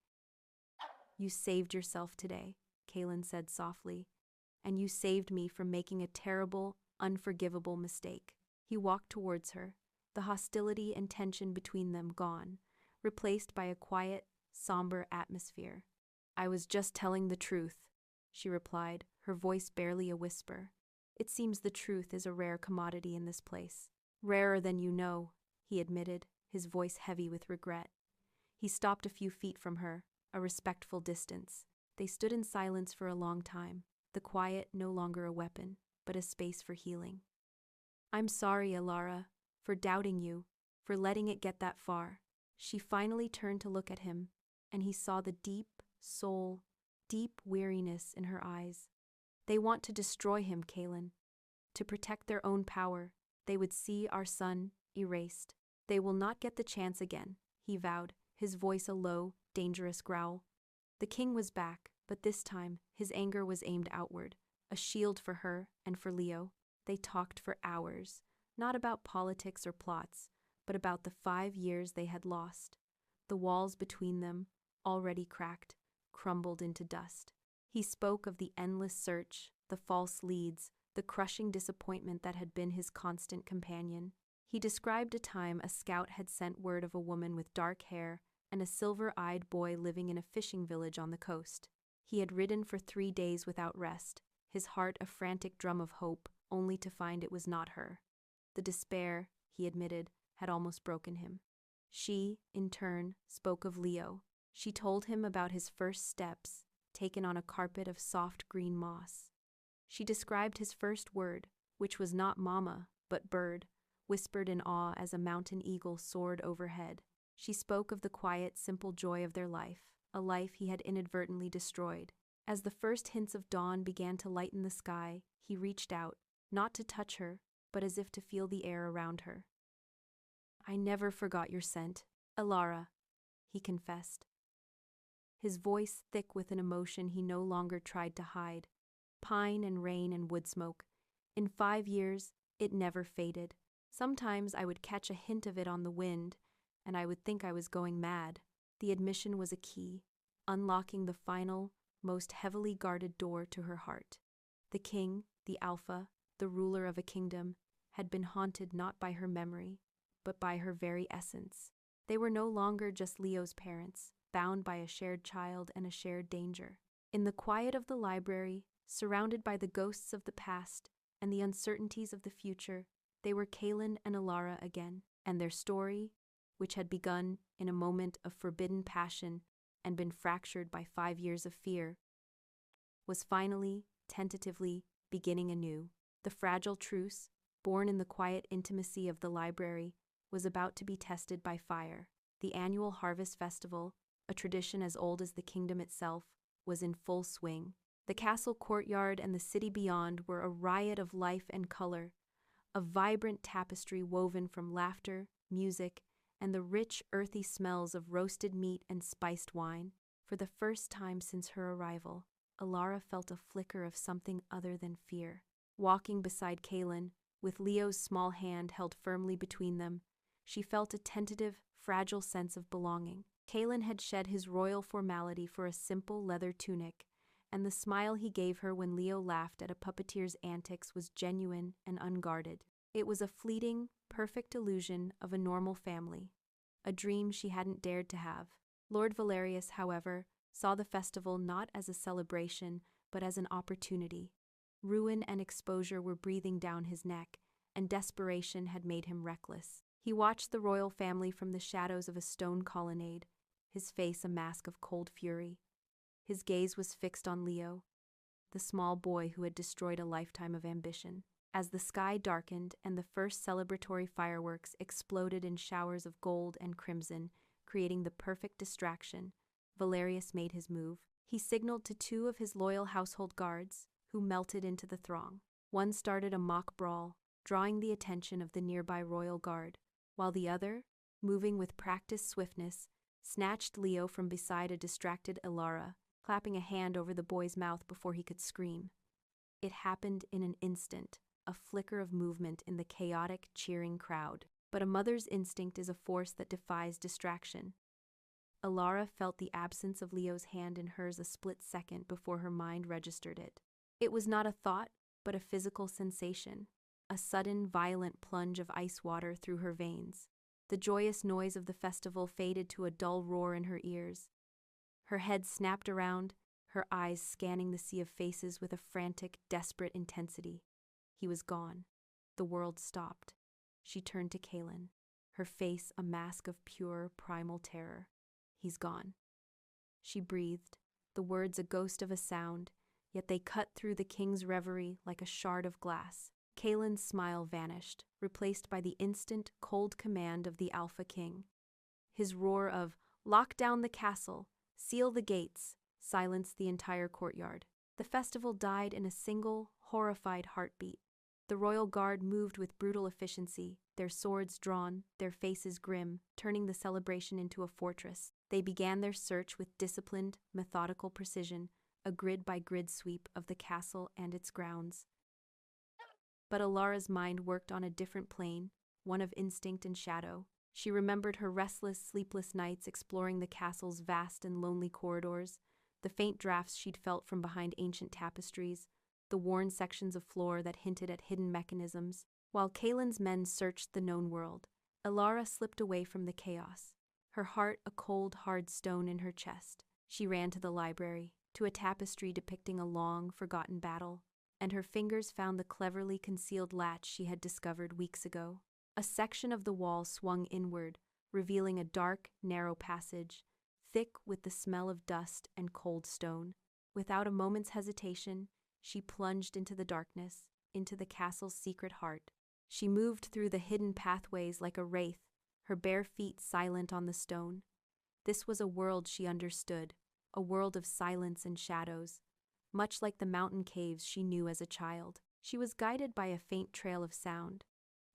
"You saved yourself today," Kaelin said softly, "and you saved me from making a terrible, unforgivable mistake." He walked towards her, the hostility and tension between them gone, replaced by a quiet, somber atmosphere. "I was just telling the truth," she replied, her voice barely a whisper. "It seems the truth is a rare commodity in this place." "Rarer than you know," he admitted, his voice heavy with regret. He stopped a few feet from her, a respectful distance. They stood in silence for a long time, the quiet no longer a weapon, but a space for healing. "I'm sorry, Elara, for doubting you, for letting it get that far." She finally turned to look at him, and he saw the deep weariness in her eyes. "They want to destroy him, Kaelin. To protect their own power, they would see our son erased. They will not get the chance again," he vowed, his voice a low, dangerous growl. The king was back, but this time his anger was aimed outward, a shield for her and for Leo. They talked for hours, not about politics or plots, but about the 5 years they had lost. The walls between them, already cracked, crumbled into dust. He spoke of the endless search, the false leads, the crushing disappointment that had been his constant companion. He described a time a scout had sent word of a woman with dark hair and a silver-eyed boy living in a fishing village on the coast. He had ridden for 3 days without rest, his heart a frantic drum of hope, only to find it was not her. The despair, he admitted, had almost broken him. She, in turn, spoke of Leo. She told him about his first steps, taken on a carpet of soft green moss. She described his first word, which was not mama, but bird, whispered in awe as a mountain eagle soared overhead. She spoke of the quiet, simple joy of their life, a life he had inadvertently destroyed. As the first hints of dawn began to lighten the sky, he reached out, not to touch her, but as if to feel the air around her. "I never forgot your scent, Elara," he confessed, his voice thick with an emotion he no longer tried to hide. "Pine and rain and wood smoke. In 5 years, it never faded. Sometimes I would catch a hint of it on the wind, and I would think I was going mad." The admission was a key, unlocking the final, most heavily guarded door to her heart. The king, the alpha, the ruler of a kingdom, had been haunted not by her memory, but by her very essence. They were no longer just Leo's parents, bound by a shared child and a shared danger. In the quiet of the library, surrounded by the ghosts of the past and the uncertainties of the future, they were Kaelin and Elara again, and their story, which had begun in a moment of forbidden passion and been fractured by 5 years of fear, was finally, tentatively, beginning anew. The fragile truce, born in the quiet intimacy of the library, was about to be tested by fire. The annual harvest festival, a tradition as old as the kingdom itself, was in full swing. The castle courtyard and the city beyond were a riot of life and color, a vibrant tapestry woven from laughter, music, and the rich, earthy smells of roasted meat and spiced wine. For the first time since her arrival, Elara felt a flicker of something other than fear. Walking beside Kaelin, with Leo's small hand held firmly between them, she felt a tentative, fragile sense of belonging. Kaelin had shed his royal formality for a simple leather tunic, and the smile he gave her when Leo laughed at a puppeteer's antics was genuine and unguarded. It was a fleeting, perfect illusion of a normal family, a dream she hadn't dared to have. Lord Valerius, however, saw the festival not as a celebration, but as an opportunity. Ruin and exposure were breathing down his neck, and desperation had made him reckless. He watched the royal family from the shadows of a stone colonnade, his face a mask of cold fury. His gaze was fixed on Leo, the small boy who had destroyed a lifetime of ambition. As the sky darkened and the first celebratory fireworks exploded in showers of gold and crimson, creating the perfect distraction, Valerius made his move. He signaled to two of his loyal household guards, who melted into the throng. One started a mock brawl, drawing the attention of the nearby royal guard, while the other, moving with practiced swiftness, snatched Leo from beside a distracted Elara, clapping a hand over the boy's mouth before he could scream. It happened in an instant, a flicker of movement in the chaotic, cheering crowd. But a mother's instinct is a force that defies distraction. Elara felt the absence of Leo's hand in hers a split second before her mind registered it. It was not a thought, but a physical sensation, a sudden, violent plunge of ice water through her veins. The joyous noise of the festival faded to a dull roar in her ears. Her head snapped around, her eyes scanning the sea of faces with a frantic, desperate intensity. He was gone. The world stopped. She turned to Kaelin, her face a mask of pure, primal terror. He's gone. She breathed, the words a ghost of a sound, yet they cut through the king's reverie like a shard of glass. Kaelin's smile vanished, replaced by the instant, cold command of the Alpha King. His roar of, "Lock down the castle, seal the gates," silenced the entire courtyard. The festival died in a single, horrified heartbeat. The royal guard moved with brutal efficiency, their swords drawn, their faces grim, turning the celebration into a fortress. They began their search with disciplined, methodical precision, a grid-by-grid sweep of the castle and its grounds. But Elara's mind worked on a different plane, one of instinct and shadow. She remembered her restless, sleepless nights exploring the castle's vast and lonely corridors, the faint drafts she'd felt from behind ancient tapestries, the worn sections of floor that hinted at hidden mechanisms. While Kaelin's men searched the known world, Elara slipped away from the chaos, her heart a cold, hard stone in her chest. She ran to the library, to a tapestry depicting a long, forgotten battle, and her fingers found the cleverly concealed latch she had discovered weeks ago. A section of the wall swung inward, revealing a dark, narrow passage, thick with the smell of dust and cold stone. Without a moment's hesitation, she plunged into the darkness, into the castle's secret heart. She moved through the hidden pathways like a wraith, her bare feet silent on the stone. This was a world she understood, a world of silence and shadows, much like the mountain caves she knew as a child. She was guided by a faint trail of sound,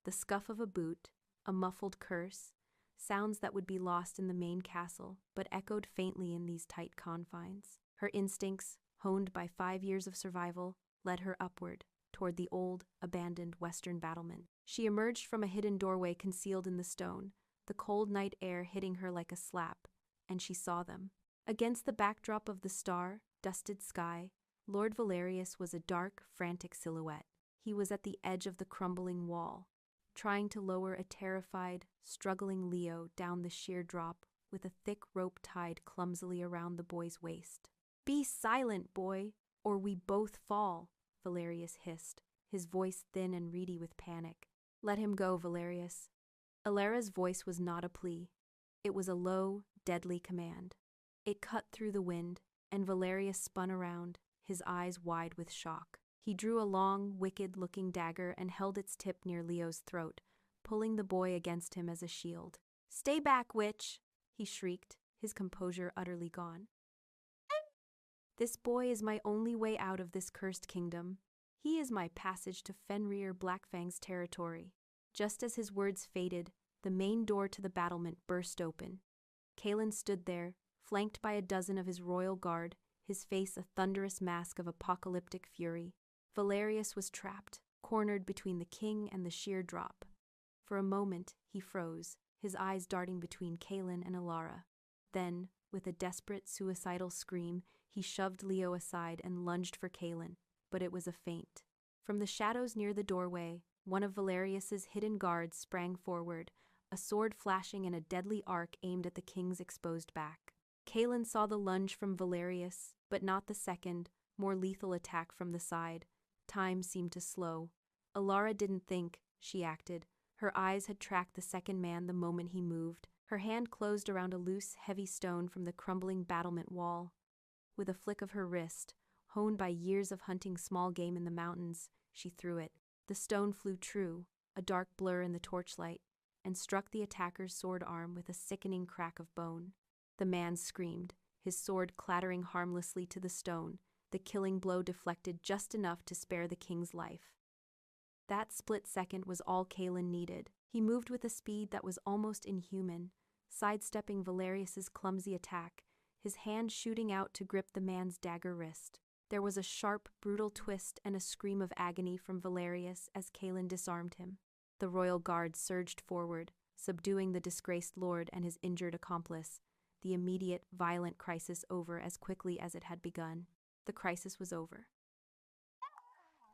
the scuff of a boot, a muffled curse, sounds that would be lost in the main castle, but echoed faintly in these tight confines. Her instincts, honed by 5 years of survival, led her upward, toward the old, abandoned western battlement. She emerged from a hidden doorway concealed in the stone, the cold night air hitting her like a slap, and she saw them. Against the backdrop of the star-dusted sky, Lord Valerius was a dark, frantic silhouette. He was at the edge of the crumbling wall, trying to lower a terrified, struggling Leo down the sheer drop with a thick rope tied clumsily around the boy's waist. "Be silent, boy, or we both fall," Valerius hissed, his voice thin and reedy with panic. "Let him go, Valerius." Elara's voice was not a plea. It was a low, deadly command. It cut through the wind, and Valerius spun around, his eyes wide with shock. He drew a long, wicked-looking dagger and held its tip near Leo's throat, pulling the boy against him as a shield. "Stay back, witch!" he shrieked, his composure utterly gone. "This boy is my only way out of this cursed kingdom. He is my passage to Fenrir Blackfang's territory." Just as his words faded, the main door to the battlement burst open. Kaelin stood there, flanked by a dozen of his royal guard, his face a thunderous mask of apocalyptic fury. Valerius was trapped, cornered between the king and the sheer drop. For a moment, he froze, his eyes darting between Kaelin and Elara. Then, with a desperate, suicidal scream, he shoved Leo aside and lunged for Kaelin, but it was a feint. From the shadows near the doorway, one of Valerius's hidden guards sprang forward, a sword flashing in a deadly arc aimed at the king's exposed back. Kaelin saw the lunge from Valerius, but not the second, more lethal attack from the side. Time seemed to slow. Elara didn't think, she acted, Her eyes had tracked the second man the moment he moved. Her hand closed around a loose, heavy stone from the crumbling battlement wall. With a flick of her wrist, honed by years of hunting small game in the mountains, she threw it. The stone flew true, a dark blur in the torchlight, and struck the attacker's sword arm with a sickening crack of bone. The man screamed, his sword clattering harmlessly to the stone, the killing blow deflected just enough to spare the king's life. That split second was all Kaelin needed. He moved with a speed that was almost inhuman, sidestepping Valerius's clumsy attack, his hand shooting out to grip the man's dagger wrist. There was a sharp, brutal twist and a scream of agony from Valerius as Kaelin disarmed him. The royal guard surged forward, subduing the disgraced lord and his injured accomplice, the immediate, violent crisis over as quickly as it had begun. The crisis was over.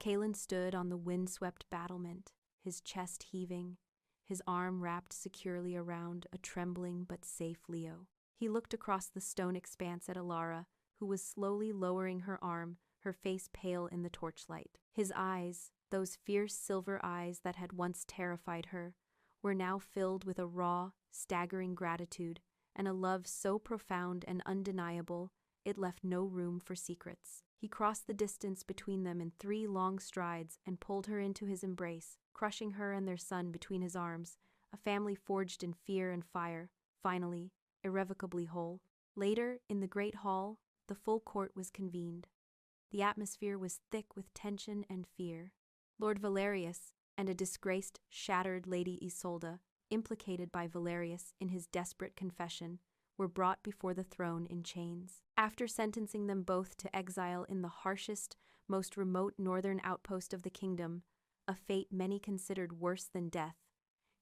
Kaelin stood on the wind-swept battlement, his chest heaving, his arm wrapped securely around a trembling but safe Leo. He looked across the stone expanse at Elara, who was slowly lowering her arm, her face pale in the torchlight. His eyes, those fierce silver eyes that had once terrified her, were now filled with a raw, staggering gratitude and a love so profound and undeniable it left no room for secrets. He crossed the distance between them in 3 long strides and pulled her into his embrace, crushing her and their son between his arms, a family forged in fear and fire, finally, irrevocably whole. Later, in the great hall, the full court was convened. The atmosphere was thick with tension and fear. Lord Valerius and a disgraced, shattered Lady Isolde, implicated by Valerius in his desperate confession, were brought before the throne in chains. After sentencing them both to exile in the harshest, most remote northern outpost of the kingdom, a fate many considered worse than death,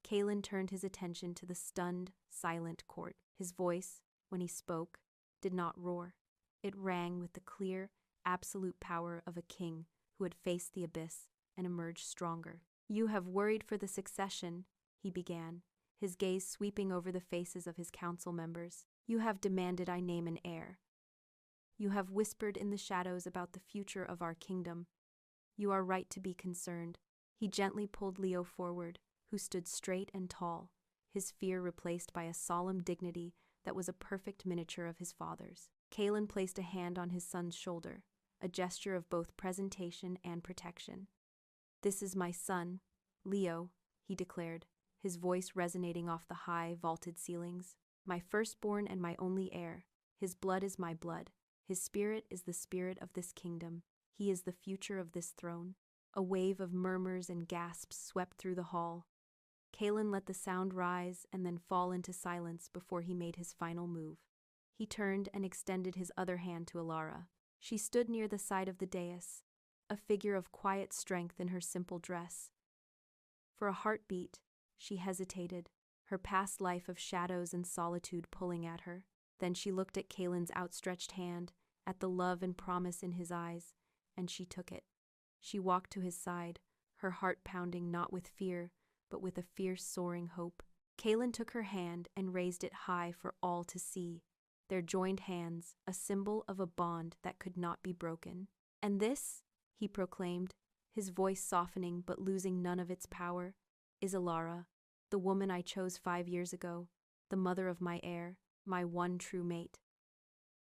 Kaelin turned his attention to the stunned, silent court. His voice, when he spoke, did not roar. It rang with the clear, absolute power of a king who had faced the abyss and emerged stronger. "You have worried for the succession," he began, his gaze sweeping over the faces of his council members. "You have demanded I name an heir. You have whispered in the shadows about the future of our kingdom. You are right to be concerned." He gently pulled Leo forward, who stood straight and tall, his fear replaced by a solemn dignity that was a perfect miniature of his father's. Kaelin placed a hand on his son's shoulder, a gesture of both presentation and protection. "This is my son, Leo," he declared, his voice resonating off the high, vaulted ceilings. "My firstborn and my only heir. His blood is my blood. His spirit is the spirit of this kingdom. He is the future of this throne." A wave of murmurs and gasps swept through the hall. Kaelin let the sound rise and then fall into silence before he made his final move. He turned and extended his other hand to Elara. She stood near the side of the dais, a figure of quiet strength in her simple dress. For a heartbeat, she hesitated, her past life of shadows and solitude pulling at her. Then she looked at Kaelin's outstretched hand, at the love and promise in his eyes, and she took it. She walked to his side, her heart pounding not with fear, but with a fierce soaring hope. Kaelin took her hand and raised it high for all to see, their joined hands, a symbol of a bond that could not be broken. "And this," he proclaimed, his voice softening but losing none of its power, "is Elara, the woman I chose 5 years ago, the mother of my heir, my one true mate."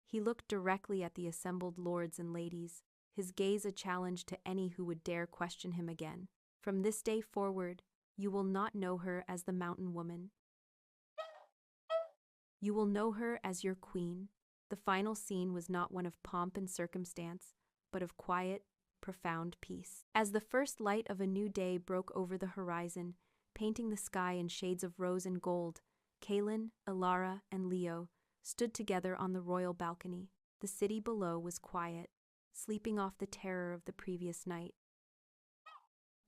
He looked directly at the assembled lords and ladies, his gaze a challenge to any who would dare question him again. "From this day forward, you will not know her as the mountain woman. You will know her as your queen." The final scene was not one of pomp and circumstance, but of quiet, profound peace. As the first light of a new day broke over the horizon, painting the sky in shades of rose and gold, Kaelin, Elara, and Leo stood together on the royal balcony. The city below was quiet, sleeping off the terror of the previous night.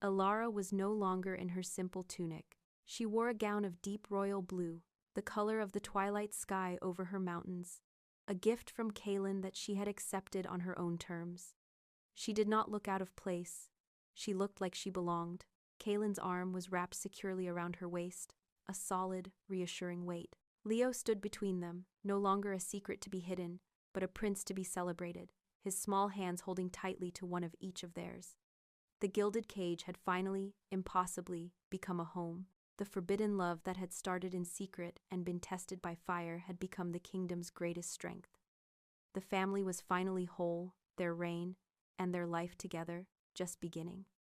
Elara was no longer in her simple tunic. She wore a gown of deep royal blue, the color of the twilight sky over her mountains, a gift from Kaelin that she had accepted on her own terms. She did not look out of place. She looked like she belonged. Kaelin's arm was wrapped securely around her waist, a solid, reassuring weight. Leo stood between them, no longer a secret to be hidden, but a prince to be celebrated, his small hands holding tightly to one of each of theirs. The gilded cage had finally, impossibly, become a home. The forbidden love that had started in secret and been tested by fire had become the kingdom's greatest strength. The family was finally whole, their reign and their life together just beginning.